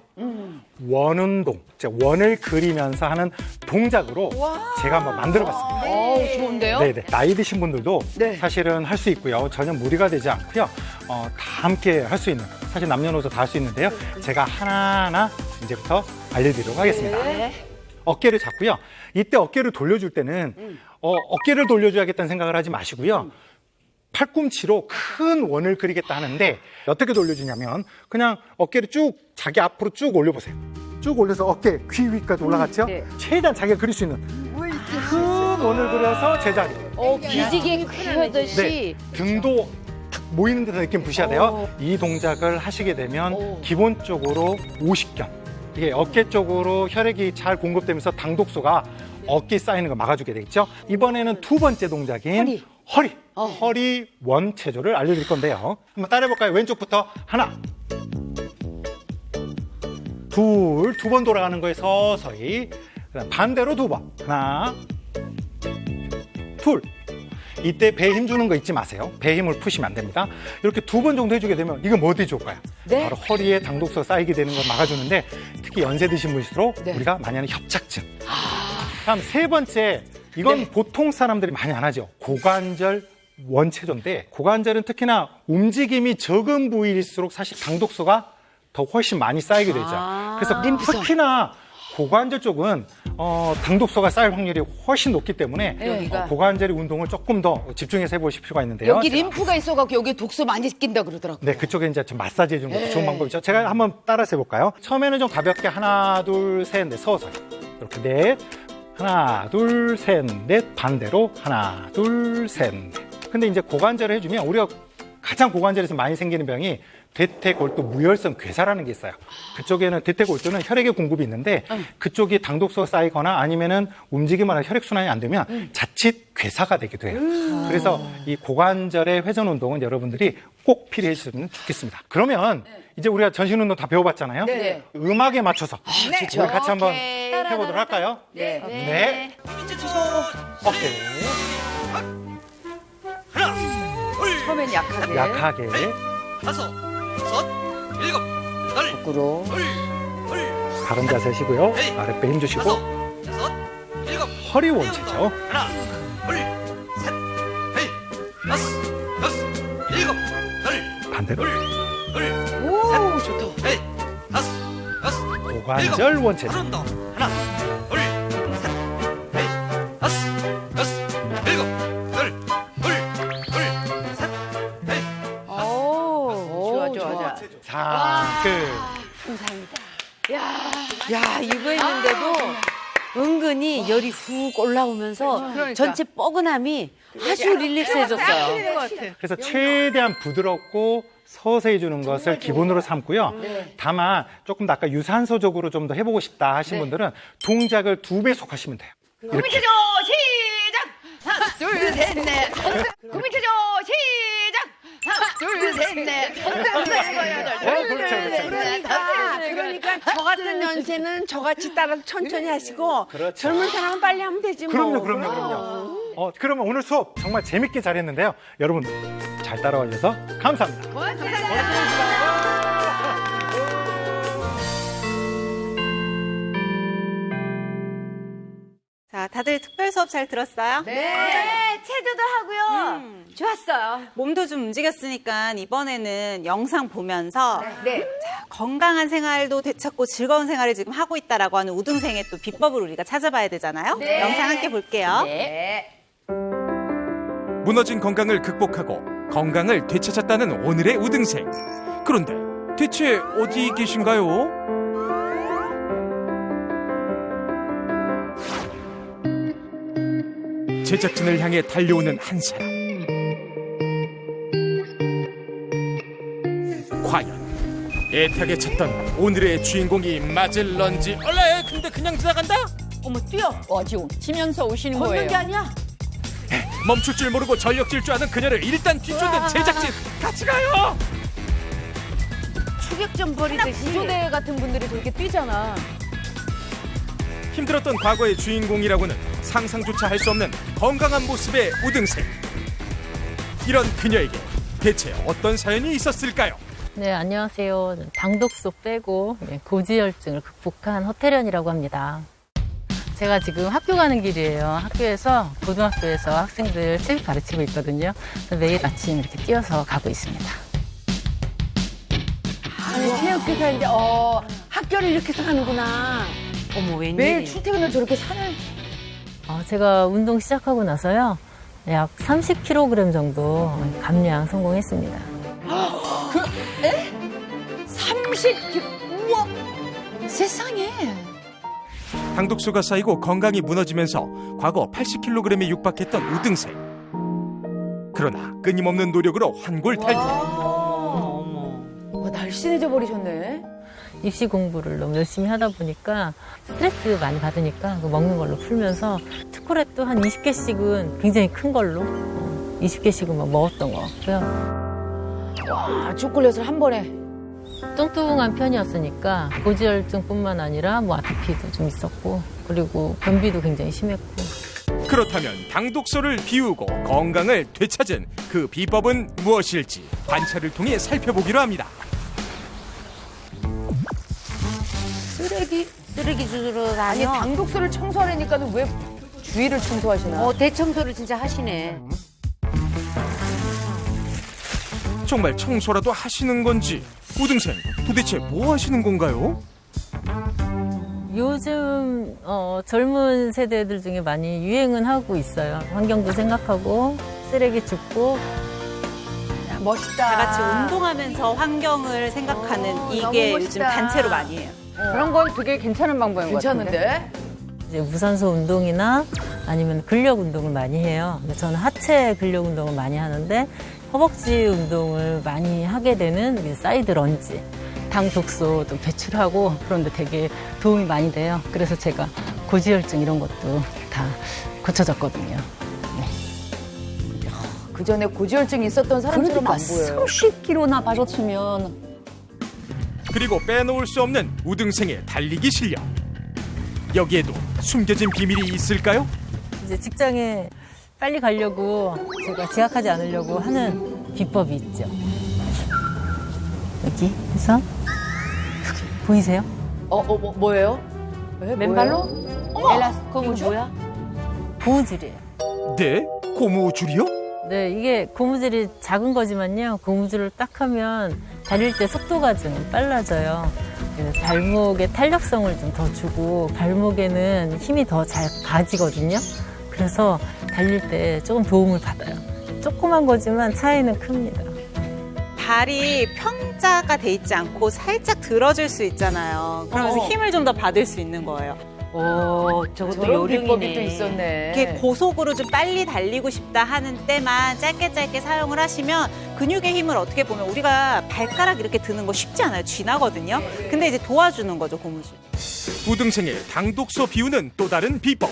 원운동, 즉 원을 그리면서 하는 동작으로 제가 한번 만들어봤습니다. 좋은데요? 네네. 나이 드신 분들도 네. 사실은 할 수 있고요. 전혀 무리가 되지 않고요. 다 함께 할 수 있는, 사실 남녀노소 다 할 수 있는데요. 제가 하나하나 이제부터 알려드리도록 하겠습니다. 어깨를 잡고요. 이때 어깨를 돌려줄 때는 어깨를 돌려줘야겠다는 생각을 하지 마시고요. 팔꿈치로 큰 원을 그리겠다 하는데 어떻게 돌려주냐면 그냥 어깨를 쭉 자기 앞으로 쭉 올려보세요. 쭉 올려서 어깨, 귀 위까지 올라갔죠? 최대한 자기가 그릴 수 있는 큰 원을 그려서 제자리. 기지개 켜듯이. 네, 등도 탁 모이는 듯한 느낌 부셔야 돼요. 이 동작을 하시게 되면 기본적으로 50견. 이게 어깨 쪽으로 혈액이 잘 공급되면서 당독소가 어깨에 쌓이는 걸 막아주게 되겠죠. 이번에는 두 번째 동작인 허리 원체조를 알려드릴 건데요. 한번 따라해볼까요? 왼쪽부터 하나, 두 번 돌아가는 거에 서서히. 그다음 반대로 두 번. 하나, 둘. 이때 배에 힘 주는 거 잊지 마세요. 배에 힘을 푸시면 안 됩니다. 이렇게 두 번 정도 해주게 되면 이건 뭐 어디 좋을까요? 바로 허리에 당독소 쌓이게 되는 걸 막아주는데 특히 연세 드신 분일수록 우리가 많이 하는 협착증. 다음 세 번째, 이건 보통 사람들이 많이 안 하죠. 고관절 원체조인데 고관절은 특히나 움직임이 적은 부위일수록 사실 당독소가 더 훨씬 많이 쌓이게 되죠. 그래서 특히나 고관절 쪽은 당독소가 쌓일 확률이 훨씬 높기 때문에 고관절 운동을 조금 더 집중해서 해보실 필요가 있는데요. 여기 림프가 있어갖고 여기 독소 많이 낀다 그러더라고요. 네, 그쪽에 이제 좀 마사지 해주는 것도 좋은 방법이죠. 제가 한번 따라서 해볼까요? 처음에는 좀 가볍게 하나, 둘, 셋, 넷 서서히 이렇게 넷, 하나, 둘, 셋, 넷, 반대로 하나, 둘, 셋, 넷. 근데 이제 고관절을 해주면 우리가 가장 고관절에서 많이 생기는 병이 대퇴골두 무혈성 괴사라는 게 있어요. 그쪽에는 대퇴골두는 혈액의 공급이 있는데 그쪽이 당독소가 쌓이거나 아니면은 움직임이나 혈액순환이 안 되면 자칫 괴사가 되기도 해요. 그래서 이 고관절의 회전 운동은 여러분들이 꼭 필요해 주시면 좋겠습니다. 그러면 이제 우리가 전신 운동 다 배워봤잖아요. 음악에 맞춰서 우리 같이 한번 해보도록 할까요? 네. 오케이. 처음엔 약하게. 약하게. 다섯, 여섯, 일곱, 여덟, 밖으로. 바른 자세시고요. 아랫배 힘주시고 허리 원체죠. 반대로 오, 좋다. 고관절 원체죠. 오, 좋아. 자, 끝. 야, 이거 했는데도 은근히 열이 훅 올라오면서 전체 뻐근함이 아주 릴렉스해졌어요. 그래서 최대한 부드럽고 서서히 주는 것을 기본으로 삼고요. 다만 조금 더 아까 유산소적으로 좀 더 해보고 싶다 하신 분들은 동작을 2배속 하시면 돼요. 이렇게. 시작! 하나, 둘, 셋, 넷. 구미체조 시작! 하나, 둘, 셋, 넷. 그러니까 저 같은 연세는 저같이 따라서 천천히 하시고 그렇죠. 젊은 사람은 빨리 하면 되지 뭐. 그럼요. 그러면 오늘 수업 정말 재밌게 잘했는데요. 여러분 잘 따라와 주셔서 감사합니다. 자, 다들 특별 수업 잘 들었어요? 네, 체조도 하고요. 좋았어요. 몸도 좀 움직였으니까 이번에는 영상 보면서 네. 자, 건강한 생활도 되찾고 즐거운 생활을 지금 하고 있다라고 하는 우등생의 또 비법을 우리가 찾아봐야 되잖아요. 네. 영상 함께 볼게요. 네. 무너진 건강을 극복하고 건강을 되찾았다는 오늘의 우등생. 그런데 대체 어디 계신가요? 제작진을 향해 달려오는 한 사람. 과연 애타게 찾던 오늘의 주인공이 맞을런지. 얼레, 근데 그냥 지나간다? 어머, 뛰어! 지금 치면서 오시는 걷는 거예요. 게 아니야. 멈출 줄 모르고 전력 질주하는 그녀를 일단 뒤쫓는 제작진. 같이 가요. 추격전 벌이듯이. 구조대 같은 분들이 저렇게 뛰잖아. 힘들었던 과거의 주인공이라고는 상상조차 할 수 없는 건강한 모습의 우등생. 이런 그녀에게 대체 어떤 사연이 있었을까요? 네, 안녕하세요. 당독소 빼고 고지혈증을 극복한 허태련이라고 합니다. 제가 지금 학교 가는 길이에요. 학교에서, 고등학교에서 학생들 체육 가르치고 있거든요. 그래서 매일 아침 이렇게 뛰어서 가고 있습니다. 아니 체육교사인데 학교를 이렇게 해서 가는구나. 어머, 웬일이야. 매일 출퇴근을 저렇게 산을. 제가 운동 시작하고 나서요. 약 30kg 정도 감량 성공했습니다. 30kg. 우와. 세상에. 당독소가 쌓이고 건강이 무너지면서 과거 80kg에 육박했던 우등생. 그러나 끊임없는 노력으로 환골탈태. 날씬해져 버리셨네. 입시 공부를 너무 열심히 하다 보니까 스트레스 많이 받으니까 그 먹는 걸로 풀면서 초콜릿도 한 20개씩은 굉장히 큰 걸로 20개씩은 막 먹었던 것 같고요. 와, 초콜릿을 한 번에. 뚱뚱한 편이었으니까 고지혈증뿐만 아니라 뭐 아토피도 좀 있었고 그리고 변비도 굉장히 심했고. 그렇다면 당독소를 비우고 건강을 되찾은 그 비법은 무엇일지 관찰을 통해 살펴보기로 합니다. 쓰레기 주스로 아니, 다녀. 당독소를 청소하려니까는 왜 주위를 청소하시나? 대청소를 진짜 하시네. 정말 청소라도 하시는 건지. 우등생, 도대체 뭐 하시는 건가요? 요즘 젊은 세대들 중에 많이 유행은 하고 있어요. 환경도 생각하고 쓰레기 줍고. 멋있다. 다 같이 운동하면서 환경을 생각하는 이게 너무 요즘 멋있다. 단체로 많이 해요. 그런 건 되게 괜찮은 방법인 것 같은데. 괜찮은데? 이제 무산소 운동이나 아니면 근력 운동을 많이 해요. 근데 저는 하체 근력 운동을 많이 하는데 허벅지 운동을 많이 하게 되는 사이드 런지, 당독소도 배출하고 그런데 되게 도움이 많이 돼요. 그래서 제가 고지혈증 이런 것도 다 고쳐졌거든요. 그 전에 고지혈증이 있었던 사람처럼 안 보여요. 30kg나 빠졌으면. 그리고 빼놓을 수 없는 우등생의 달리기 실력. 여기에도 숨겨진 비밀이 있을까요? 이제 직장에 빨리 가려고 제가 지각하지 않으려고 하는 비법이 있죠. 여기 해서 보이세요? 뭐예요? 맨발로? 어머! 그거 뭐야? 고무줄이에요. 네? 고무줄이요? 네, 이게 고무줄이 작은 거지만요. 고무줄을 딱 하면 달릴 때 속도가 좀 빨라져요. 그래서 발목에 탄력성을 좀 더 주고 발목에는 힘이 더 잘 가지거든요. 그래서 달릴 때 조금 도움을 받아요. 조그만 거지만 차이는 큽니다. 발이 평자가 돼 있지 않고 살짝 들어질 수 있잖아요. 그러면서 힘을 좀 더 받을 수 있는 거예요. 오, 저것도 저런 비법이 요령이네. 또 있었네. 이렇게 고속으로 좀 빨리 달리고 싶다 하는 때만 짧게 사용을 하시면 근육의 힘을 어떻게 보면 우리가 발가락 이렇게 드는 거 쉽지 않아요. 쥐나거든요. 근데 이제 도와주는 거죠, 고무줄. 우등생의 당독소 비우는 또 다른 비법.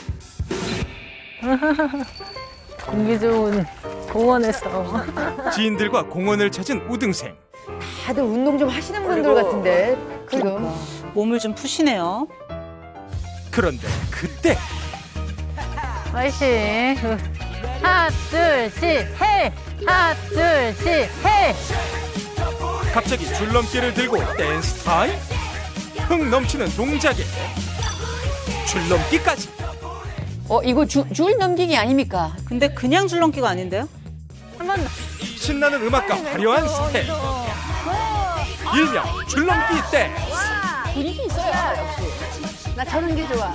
공기 좋은 공원에서 지인들과 공원을 찾은 우등생. 다들 운동 좀 하시는 분들 같은데 지금. 몸을 좀 푸시네요. 그런데 그때 파이팅! 하나, 둘, 셋, 헤이! 하나, 둘, 셋, 헤이! 갑자기 줄넘기를 들고 댄스 타임? 흥 넘치는 동작에 줄넘기까지. 이거 줄 넘기기 아닙니까? 근데 그냥 줄넘기가 아닌데요? 신나는 음악과 화려한 스텝. 일명 줄넘기 댄스. 분위기 있어요, 역시. 나 저런 게 좋아.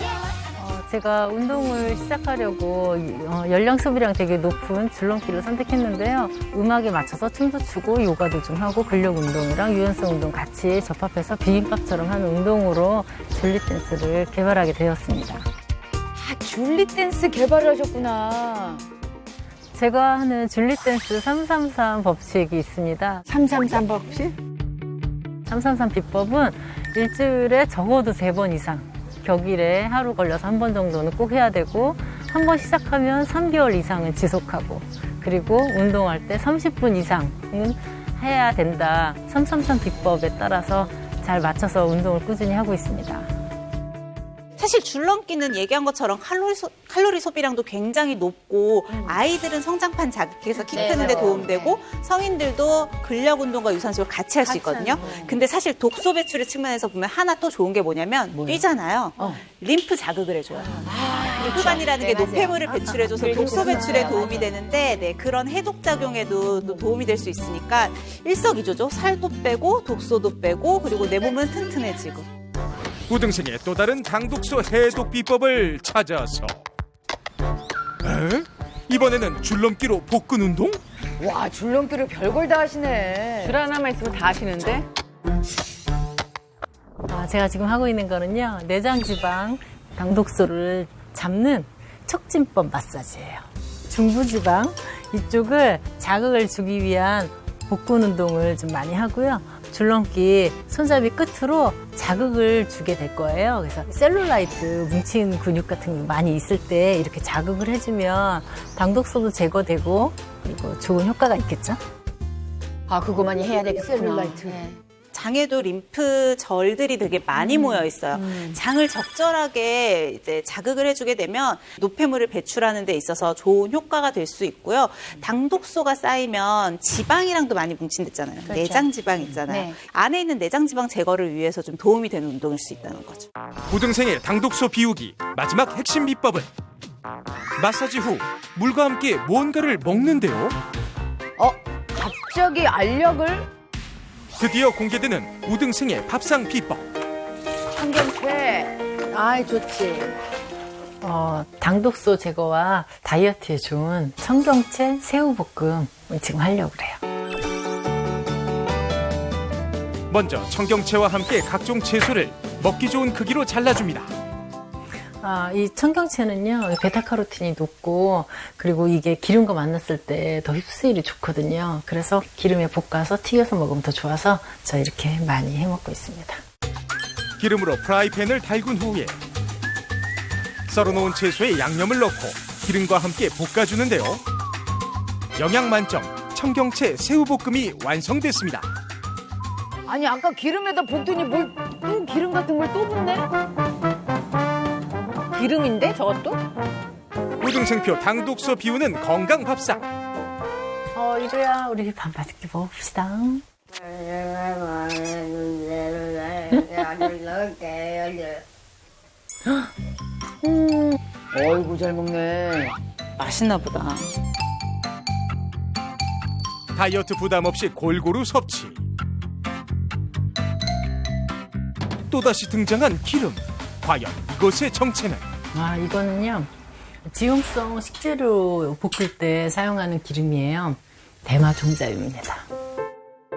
제가 운동을 시작하려고 연령 소비량 되게 높은 줄넘기를 선택했는데요. 음악에 맞춰서 춤도 추고 요가도 좀 하고 근력 운동이랑 유연성 운동 같이 접합해서 비빔밥처럼 하는 운동으로 줄리 댄스를 개발하게 되었습니다. 줄리 댄스 개발을 하셨구나. 제가 하는 줄리 댄스 333 법칙이 있습니다. 333 법칙? 333 비법은 일주일에 적어도 3번 이상, 격일에 하루 걸려서 1번 정도는 꼭 해야 되고, 한 번 시작하면 3개월 이상은 지속하고, 그리고 운동할 때 30분 이상은 해야 된다. 333 비법에 따라서 잘 맞춰서 운동을 꾸준히 하고 있습니다. 사실 줄넘기는 얘기한 것처럼 칼로리 소비량도 굉장히 높고 아이들은 성장판 자극해서 키 크는 데 도움되고 성인들도 근력 운동과 유산소를 같이 할 수 있거든요. 근데 사실 독소 배출의 측면에서 보면 하나 또 좋은 게 뭐냐면 뛰잖아요. 림프 자극을 해줘요. 림프관이라는 게 노폐물을 배출해줘서 독소 배출에 도움이 되는데 그런 해독작용에도 또 도움이 될 수 있으니까 일석이조죠. 살도 빼고 독소도 빼고 그리고 내 몸은 튼튼해지고. 우등생의 또 다른 당독소 해독 비법을 찾아서 이번에는 줄넘기로 복근 운동? 와, 줄넘기를 별걸 다 하시네. 줄 하나만 있으면 다 하시는데? 제가 지금 하고 있는 거는요, 내장지방 당독소를 잡는 촉진법 마사지예요. 중부지방 이쪽을 자극을 주기 위한 복근 운동을 좀 많이 하고요. 줄넘기 손잡이 끝으로 자극을 주게 될 거예요. 그래서 셀룰라이트, 뭉친 근육 같은 게 많이 있을 때 이렇게 자극을 해주면 당독소도 제거되고 그리고 좋은 효과가 있겠죠? 그거 많이 해야 되겠구나. 셀룰라이트. 장에도 림프 절들이 되게 많이 모여 있어요. 장을 적절하게 이제 자극을 해주게 되면 노폐물을 배출하는 데 있어서 좋은 효과가 될 수 있고요. 당독소가 쌓이면 지방이랑도 많이 뭉친댔잖아요. 그렇죠. 내장 지방 있잖아요. 네. 안에 있는 내장 지방 제거를 위해서 좀 도움이 되는 운동일 수 있다는 거죠. 우등생의 당독소 비우기 마지막 핵심 비법은 마사지 후 물과 함께 무언가를 먹는데요. 갑자기 알약을? 드디어 공개되는 우등생의 밥상 비법. 청경채. 아이, 좋지. 당독소 제거와 다이어트에 좋은 청경채 새우볶음 지금 하려고 그래요. 먼저 청경채와 함께 각종 채소를 먹기 좋은 크기로 잘라줍니다. 이 청경채는요, 베타카로틴이 높고, 그리고 이게 기름과 만났을 때 더 흡수율이 좋거든요. 그래서 기름에 볶아서 튀겨서 먹으면 더 좋아서 저 이렇게 많이 해 먹고 있습니다. 기름으로 프라이팬을 달군 후에 썰어놓은 채소에 양념을 넣고 기름과 함께 볶아주는데요. 영양 만점 청경채 새우볶음이 완성됐습니다. 아니, 아까 기름에다 볶더니 뭘 또 기름 같은 걸 또 붓네? 기름인데 저것도? 우등생표 당독소 비우는 건강 밥상. 이거야 우리 밥 맛있게 먹읍시다. 어이구 잘 먹네. 맛있나 보다. 다이어트 부담 없이 골고루 섭취. 또다시 등장한 기름. 과연 이것의 정체는? 아, 이거는요. 지용성 식재료 볶을 때 사용하는 기름이에요. 대마 종자유입니다.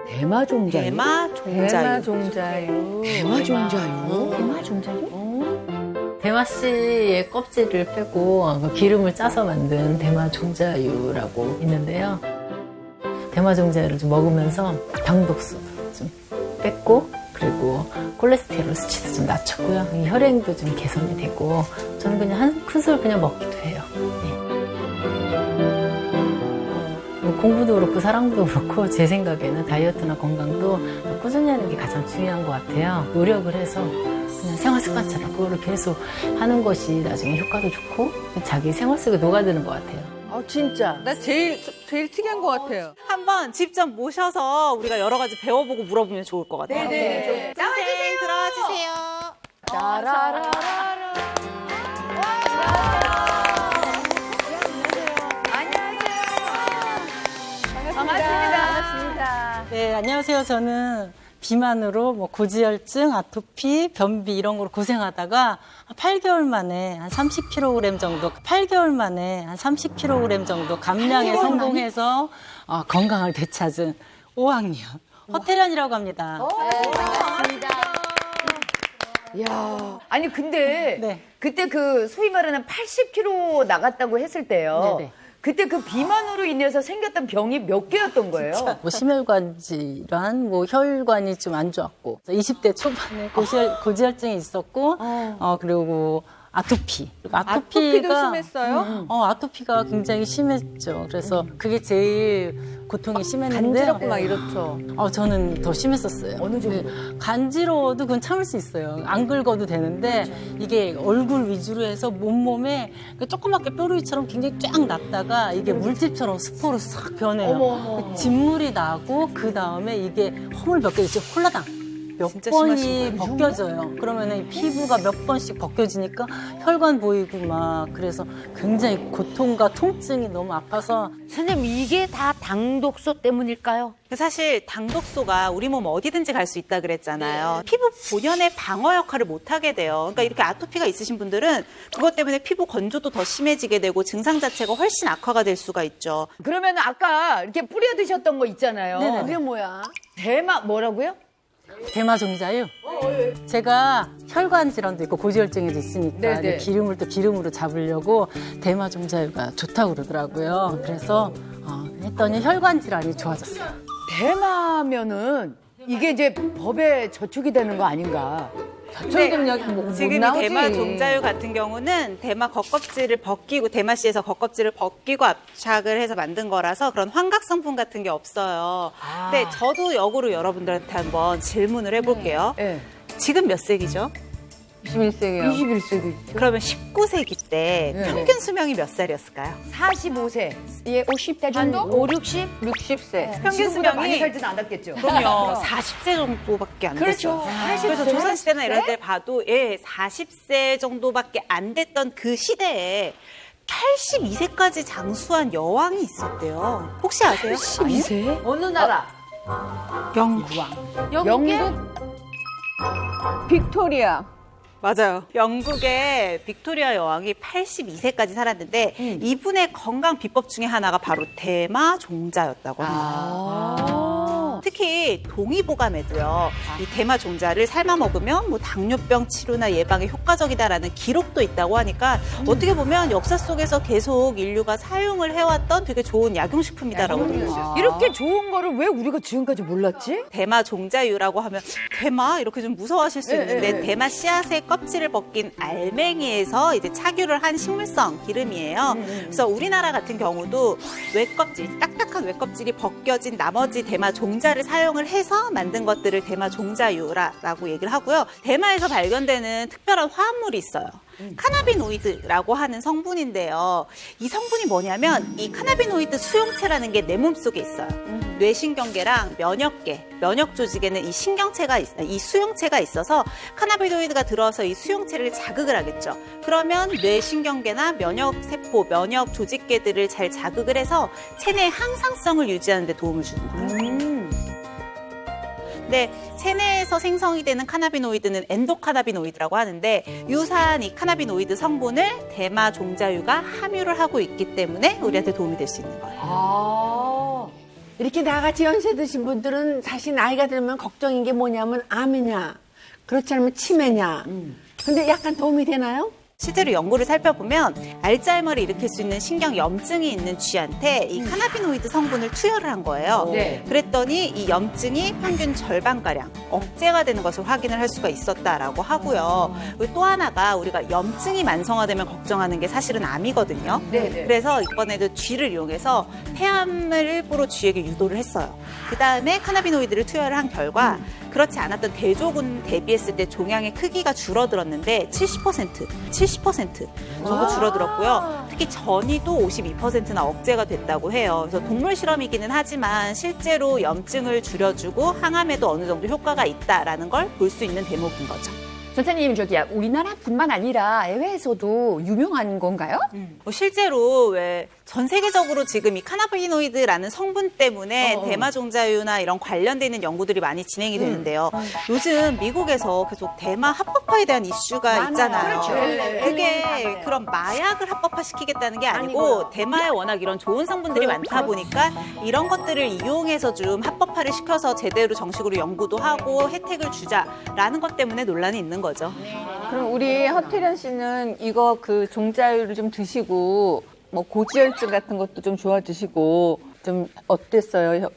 대마 종자유. 대마 종자유. 종자유. 대마 종자유. 대마 종자유? 대마씨의 껍질을 빼고 그 기름을 짜서 만든 대마 종자유라고 있는데요. 대마 종자유를 좀 먹으면서 당독수 좀 뺐고 그리고 콜레스테롤 수치도 좀 낮췄고요. 혈행도 좀 개선이 되고 저는 그냥 한 큰술 그냥 먹기도 해요. 공부도 그렇고 사랑도 그렇고 제 생각에는 다이어트나 건강도 꾸준히 하는 게 가장 중요한 것 같아요. 노력을 해서 그냥 생활 습관처럼 그거를 계속 하는 것이 나중에 효과도 좋고 자기 생활 속에 녹아드는 것 같아요. 아 진짜. 나 제일 특이한 것 같아요. 한번 직접 모셔서 우리가 여러 가지 배워보고 물어보면 좋을 것 같아요. 네네. 나와주세요. 들어와 주세요. 짜라라라라. 반갑습니다. 네, 안녕하세요. 저는 비만으로 뭐 고지혈증, 아토피, 변비 이런 걸로 고생하다가 8개월 만에 한 30kg 정도 감량에 성공해서 건강을 되찾은 5학년 허태련이라고 합니다. 반갑습니다. 야, 아니 근데 네. 그때 그 소위 말하는 80kg 나갔다고 했을 때요. 네네. 그때 그 비만으로 인해서 생겼던 병이 몇 개였던 거예요? 뭐 심혈관 질환, 뭐 혈관이 좀 안 좋았고 20대 초반에 고지혈증이 있었고 그리고 아토피. 아토피도 심했어요? 아토피가 굉장히 심했죠. 그래서 그게 제일 고통이 심했는데 간지럽고 막 이렇죠. 저는 더 심했었어요. 어느 정도? 간지러워도 그건 참을 수 있어요. 안 긁어도 되는데 이게 얼굴 위주로 해서 몸에 조그맣게 뾰루이처럼 굉장히 쫙 났다가 이게 물집처럼 스포로 싹 변해요. 진물이 나고 그 다음에 이게 허물 몇 개 있죠. 홀라당. 몇 번이 벗겨져요. 그러면 피부가 몇 번씩 벗겨지니까 혈관 보이고 막 그래서 굉장히 고통과 통증이 너무 아파서 선생님 이게 다 당독소 때문일까요? 사실 당독소가 우리 몸 어디든지 갈 수 있다 그랬잖아요. 피부 본연의 방어 역할을 못 하게 돼요. 그러니까 이렇게 아토피가 있으신 분들은 그것 때문에 피부 건조도 더 심해지게 되고 증상 자체가 훨씬 악화가 될 수가 있죠. 그러면 아까 이렇게 뿌려 드셨던 거 있잖아요. 네네. 그게 뭐야? 대마 뭐라고요? 대마 종자유. 제가 혈관 질환도 있고 고지혈증에도 있으니까 네네. 기름을 또 기름으로 잡으려고 대마 종자유가 좋다고 그러더라고요. 그래서 했더니 혈관 질환이 좋아졌어요. 대마면은 이게 이제 법에 저촉이 되는 거 아닌가? 저촉력이 못 지금 이 나오지. 대마 종자유 같은 경우는 대마 겉껍질을 벗기고 대마씨에서 겉껍질을 벗기고 압착을 해서 만든 거라서 그런 환각 성분 같은 게 없어요. 근데 저도 역으로 여러분들한테 한번 질문을 해볼게요. 네. 지금 몇 세기죠? 21세기요. 21세기. 그러면 19세기 때 네. 평균 수명이 몇 살이었을까요? 45세. 예, 50대 정도? 5, 60? 60세. 평균 지금보다 많이 수명이 살지는 않았겠죠. 그럼요. 40세 정도밖에 안 그렇죠. 됐죠. 그래서 조선시대나 이럴 때 봐도 40세 정도밖에 안 됐던 그 시대에 82세까지 장수한 여왕이 있었대요. 혹시 아세요? 82세? 어느 나라? 영국. 영국? 빅토리아. 맞아요. 영국의 빅토리아 여왕이 82세까지 살았는데 이분의 건강 비법 중에 하나가 바로 대마 종자였다고 합니다. 특히 동의보감에도요. 이 대마 종자를 삶아 먹으면 뭐 당뇨병 치료나 예방에 효과적이다라는 기록도 있다고 하니까 어떻게 보면 역사 속에서 계속 인류가 사용을 해왔던 되게 좋은 약용식품이다라고 들을 수 있어요. 이렇게 좋은 거를 왜 우리가 지금까지 몰랐지? 대마 종자유라고 하면 대마 이렇게 좀 무서워하실 수 있는데 대마 씨앗의 껍질을 벗긴 알맹이에서 이제 착유를 한 식물성 기름이에요. 그래서 우리나라 같은 경우도 외껍질, 딱딱한 외껍질이 벗겨진 나머지 대마 종자를 사용을 해서 만든 것들을 대마 종자유라고 얘기를 하고요. 대마에서 발견되는 특별한 화합물이 있어요. 카나비노이드라고 하는 성분인데요. 이 성분이 뭐냐면 이 카나비노이드 수용체라는 게 내 몸속에 있어요. 뇌신경계랑 면역계, 면역 조직에는 이 신경체가 이 수용체가 있어서 카나비노이드가 들어서 이 수용체를 자극을 하겠죠. 그러면 뇌신경계나 면역세포, 면역 조직계들을 잘 자극을 해서 체내의 항상성을 유지하는 데 도움을 주는 거예요. 근데 체내에서 생성이 되는 카나비노이드는 엔도카나비노이드라고 하는데 유사한 이 카나비노이드 성분을 대마 종자유가 함유를 하고 있기 때문에 우리한테 도움이 될 수 있는 거예요. 이렇게 나같이 연세 드신 분들은 사실 나이가 들면 걱정인 게 뭐냐면 암이냐, 그렇지 않으면 치매냐. 근데 약간 도움이 되나요? 실제로 연구를 살펴보면 알츠하이머를 일으킬 수 있는 신경염증이 있는 쥐한테 이 카나비노이드 성분을 투여를 한 거예요. 그랬더니 이 염증이 평균 절반가량 억제가 되는 것을 확인을 할 수가 있었다라고 하고요. 그리고 또 하나가 우리가 염증이 만성화되면 걱정하는 게 사실은 암이거든요. 그래서 이번에도 쥐를 이용해서 폐암을 일부러 쥐에게 유도를 했어요. 그다음에 카나비노이드를 투여를 한 결과 그렇지 않았던 대조군 대비했을 때 종양의 크기가 줄어들었는데 70% 정도 줄어들었고요. 특히 전이도 52%나 억제가 됐다고 해요. 그래서 동물 실험이기는 하지만 실제로 염증을 줄여주고 항암에도 어느 정도 효과가 있다라는 걸 볼 수 있는 대목인 거죠. 선생님, 저기야, 우리나라뿐만 아니라 해외에서도 유명한 건가요? 실제로 왜 전 세계적으로 지금 이 카나비노이드라는 성분 때문에 대마 종자유나 이런 관련돼 있는 연구들이 많이 진행이 되는데요. 요즘 미국에서 계속 대마 합법화에 대한 이슈가 있잖아요. 그게 그런 마약을 합법화시키겠다는 게 아니고 대마에 워낙 이런 좋은 성분들이 많다 보니까 이런 것들을 이용해서 좀 합법화를 시켜서 제대로 정식으로 연구도 하고 혜택을 주자라는 것 때문에 논란이 있는 거죠. 그럼 우리 허태련 씨는 이거 그 종자유를 좀 드시고 뭐 고지혈증 같은 것도 좀 좋아지시고 좀 어땠어요?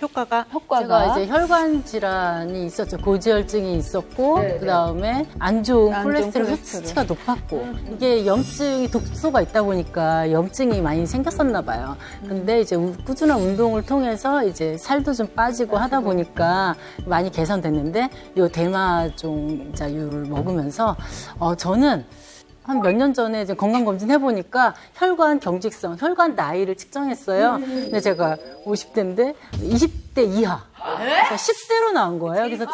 효과가? 제가 이제 혈관 질환이 있었죠. 고지혈증이 있었고, 그 다음에 안 좋은 콜레스테롤 수치가 높았고, 이게 염증이 독소가 있다 보니까 염증이 많이 생겼었나 봐요. 근데 이제 꾸준한 운동을 통해서 이제 살도 좀 빠지고 하다 보니까 많이 개선됐는데, 이 대마 종자유를 먹으면서, 저는 한 몇 년 전에 이제 건강검진 해보니까 혈관 경직성, 혈관 나이를 측정했어요. 근데 제가 50대인데 20대 이하. 그러니까 10대로 나온 거예요. 그래서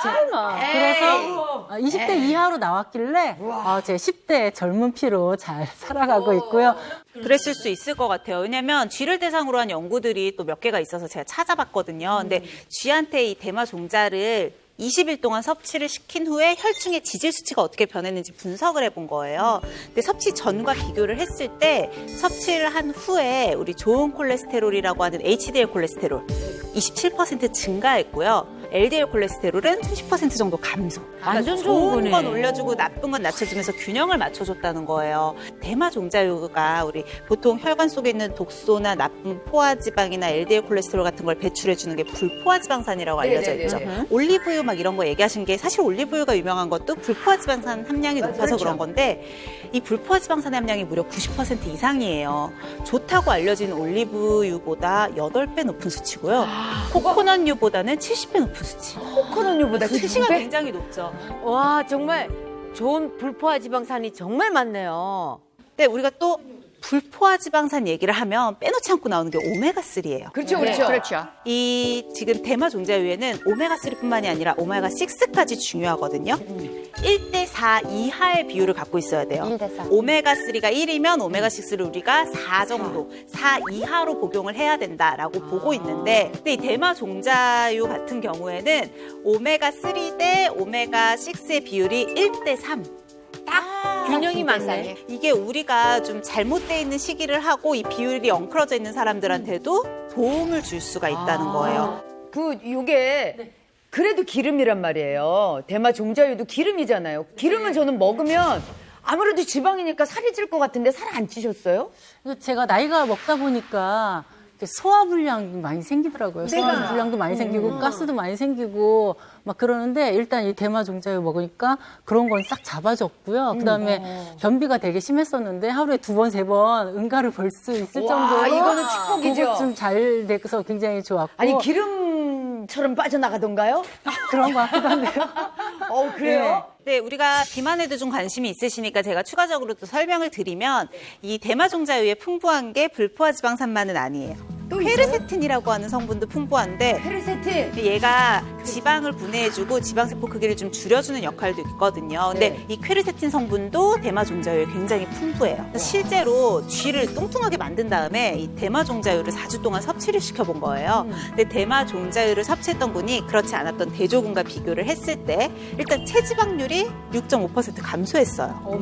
20대 이하로 나왔길래 제 10대 젊은 피로 잘 살아가고 있고요. 그랬을 수 있을 것 같아요. 왜냐하면 쥐를 대상으로 한 연구들이 또 몇 개가 있어서 제가 찾아봤거든요. 근데 쥐한테 이 대마 종자를 20일 동안 섭취를 시킨 후에 혈중의 지질 수치가 어떻게 변했는지 분석을 해본 거예요. 근데 섭취 전과 비교를 했을 때 섭취를 한 후에 우리 좋은 콜레스테롤이라고 하는 HDL 콜레스테롤 27% 증가했고요. LDL 콜레스테롤은 30% 정도 감소. 완전 그러니까 좋은 좋은 건 거네. 올려주고 나쁜 건 낮춰주면서 균형을 맞춰줬다는 거예요. 대마 종자유가 우리 보통 혈관 속에 있는 독소나 나쁜 포화지방이나 LDL 콜레스테롤 같은 걸 배출해주는 게 불포화지방산이라고 알려져 있죠. 올리브유 막 이런 거 얘기하신 게 사실 올리브유가 유명한 것도 불포화지방산 함량이 높아서 그런 건데 이 불포화지방산의 함량이 무려 90% 이상이에요. 좋다고 알려진 올리브유보다 8배 높은 수치고요. 코코넛유보다는 70배 높은 수치. 코코넛유보다 수치가 굉장히 높죠. 와, 정말 좋은 불포화 지방산이 정말 많네요. 근데 우리가 또 불포화지방산 얘기를 하면 빼놓지 않고 나오는 게 오메가3예요. 그렇죠. 이 지금 대마 종자유에는 오메가3뿐만이 아니라 오메가6까지 중요하거든요. 1대4 이하의 비율을 갖고 있어야 돼요. 1대4. 오메가3가 1이면 오메가6를 우리가 4 정도, 4 이하로 복용을 해야 된다라고 보고 있는데 근데 이 대마 종자유 같은 경우에는 오메가3 대 오메가6의 비율이 1대3. 균형이 맞네. 이게 우리가 좀 잘못되어 있는 시기를 하고 이 비율이 엉클어져 있는 사람들한테도 도움을 줄 수가 있다는 거예요. 요게 그래도 기름이란 말이에요. 대마 종자유도 기름이잖아요. 기름은 저는 먹으면 아무래도 지방이니까 살이 찔 것 같은데 살 안 찌셨어요? 제가 나이가 먹다 보니까 소화불량이 많이 생기더라고요. 소화불량도 많이 생기고 가스도 많이 생기고 막 그러는데 일단 이 대마 종자유 먹으니까 그런 건 싹 잡아줬고요. 그다음에 변비가 되게 심했었는데 하루에 2번, 3번 응가를 볼 수 있을 정도로 이거는 축복이죠. 좀 잘 돼서 굉장히 좋았고. 아니 기름처럼 빠져나가던가요? 그런 것 같기도 한데요. 그래요? 네, 우리가 비만에도 좀 관심이 있으시니까 제가 추가적으로 또 설명을 드리면 이 대마 종자유의 풍부한 게 불포화지방산만은 아니에요. 페르세틴이라고 하는 성분도 풍부한데 페르세틴. 얘가 지방을 분해해주고 지방세포 크기를 좀 줄여주는 역할도 있거든요. 근데 이 퀘르세틴 성분도 대마종자유에 굉장히 풍부해요. 실제로 쥐를 뚱뚱하게 만든 다음에 이 대마종자유를 4주 동안 섭취를 시켜본 거예요. 근데 대마종자유를 섭취했던 분이 그렇지 않았던 대조군과 비교를 했을 때 일단 체지방률이 6.5% 감소했어요.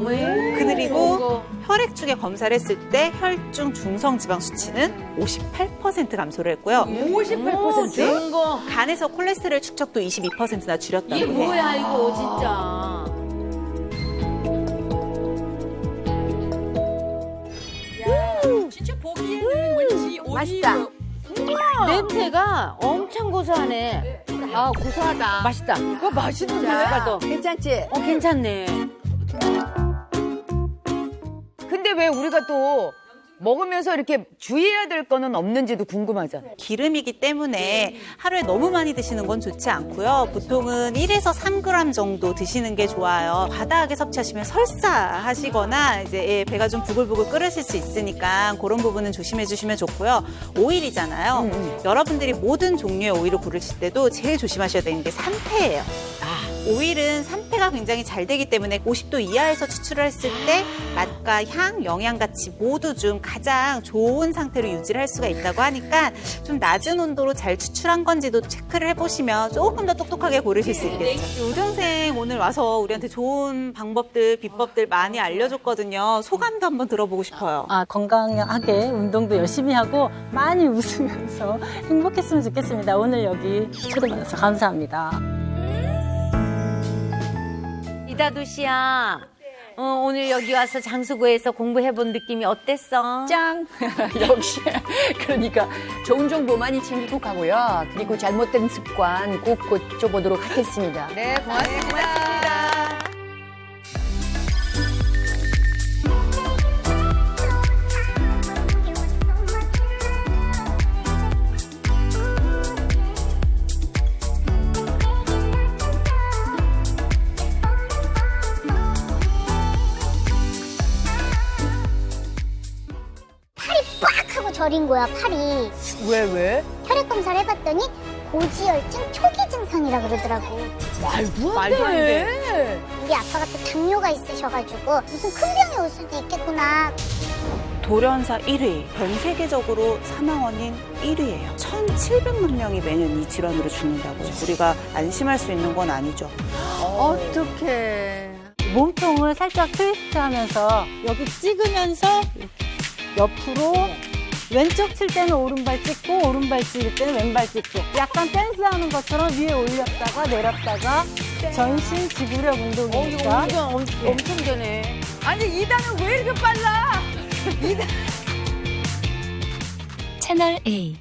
그리고 혈액중에 검사를 했을 때 혈중 중성지방 수치는 58% 감소를 했고요. 58%? 간에서 콜레스테롤 축적도 22%나 줄였다고 이게 해요. 뭐야 이거 진짜. 진짜 보기에는 왠지 맛있다. 냄새가 엄청 고소하네. 아, 고소하다. 맛있다. 이거 맛있는데? 괜찮지? 괜찮네. 근데 왜 우리가 또 먹으면서 이렇게 주의해야 될 거는 없는지도 궁금하잖아요. 기름이기 때문에 하루에 너무 많이 드시는 건 좋지 않고요. 보통은 1에서 3g 정도 드시는 게 좋아요. 과다하게 섭취하시면 설사하시거나 이제 배가 좀 부글부글 끓으실 수 있으니까 그런 부분은 조심해 주시면 좋고요. 오일이잖아요. 여러분들이 모든 종류의 오일을 고르실 때도 제일 조심하셔야 되는 게 산패예요. 오일은 산패가 굉장히 잘 되기 때문에 50도 이하에서 추출을 했을 때 맛과 향, 영양가치 모두 좀 가장 좋은 상태로 유지를 할 수가 있다고 하니까 좀 낮은 온도로 잘 추출한 건지도 체크를 해보시면 조금 더 똑똑하게 고르실 수 있겠죠. 요정생 오늘 와서 우리한테 좋은 방법들, 비법들 많이 알려줬거든요. 소감도 한번 들어보고 싶어요. 건강하게 운동도 열심히 하고 많이 웃으면서 행복했으면 좋겠습니다. 오늘 여기 초대받아서 감사합니다. 이다도 씨야. 오늘 여기 와서 장수고에서 공부해본 느낌이 어땠어? 짱! 역시. 그러니까 좋은 정보 많이 챙기고 가고요. 그리고 잘못된 습관 꼭 고쳐보도록 하겠습니다. 네, 고맙습니다. 빡 하고 저린 거야, 팔이. 왜? 혈액 검사를 해봤더니 고지혈증 초기 증상이라 그러더라고. 말도 안 돼. 우리 아빠가 또 당뇨가 있으셔가지고 무슨 큰 병이 올 수도 있겠구나. 돌연사 1위, 전 세계적으로 사망 원인 1위예요. 1,700만 명이 매년 이 질환으로 죽는다고. 우리가 안심할 수 있는 건 아니죠. 어떡해. 몸통을 살짝 트위스트 하면서 여기 찍으면서 이렇게 옆으로 왼쪽 칠 때는 오른발 찍고 오른발 칠 때는 왼발 찍고 약간 댄스하는 것처럼 위에 올렸다가 내렸다가 전신 지구력 운동이니까 엄청 되네. 아니, 이단은 왜 이렇게 빨라? 채널 A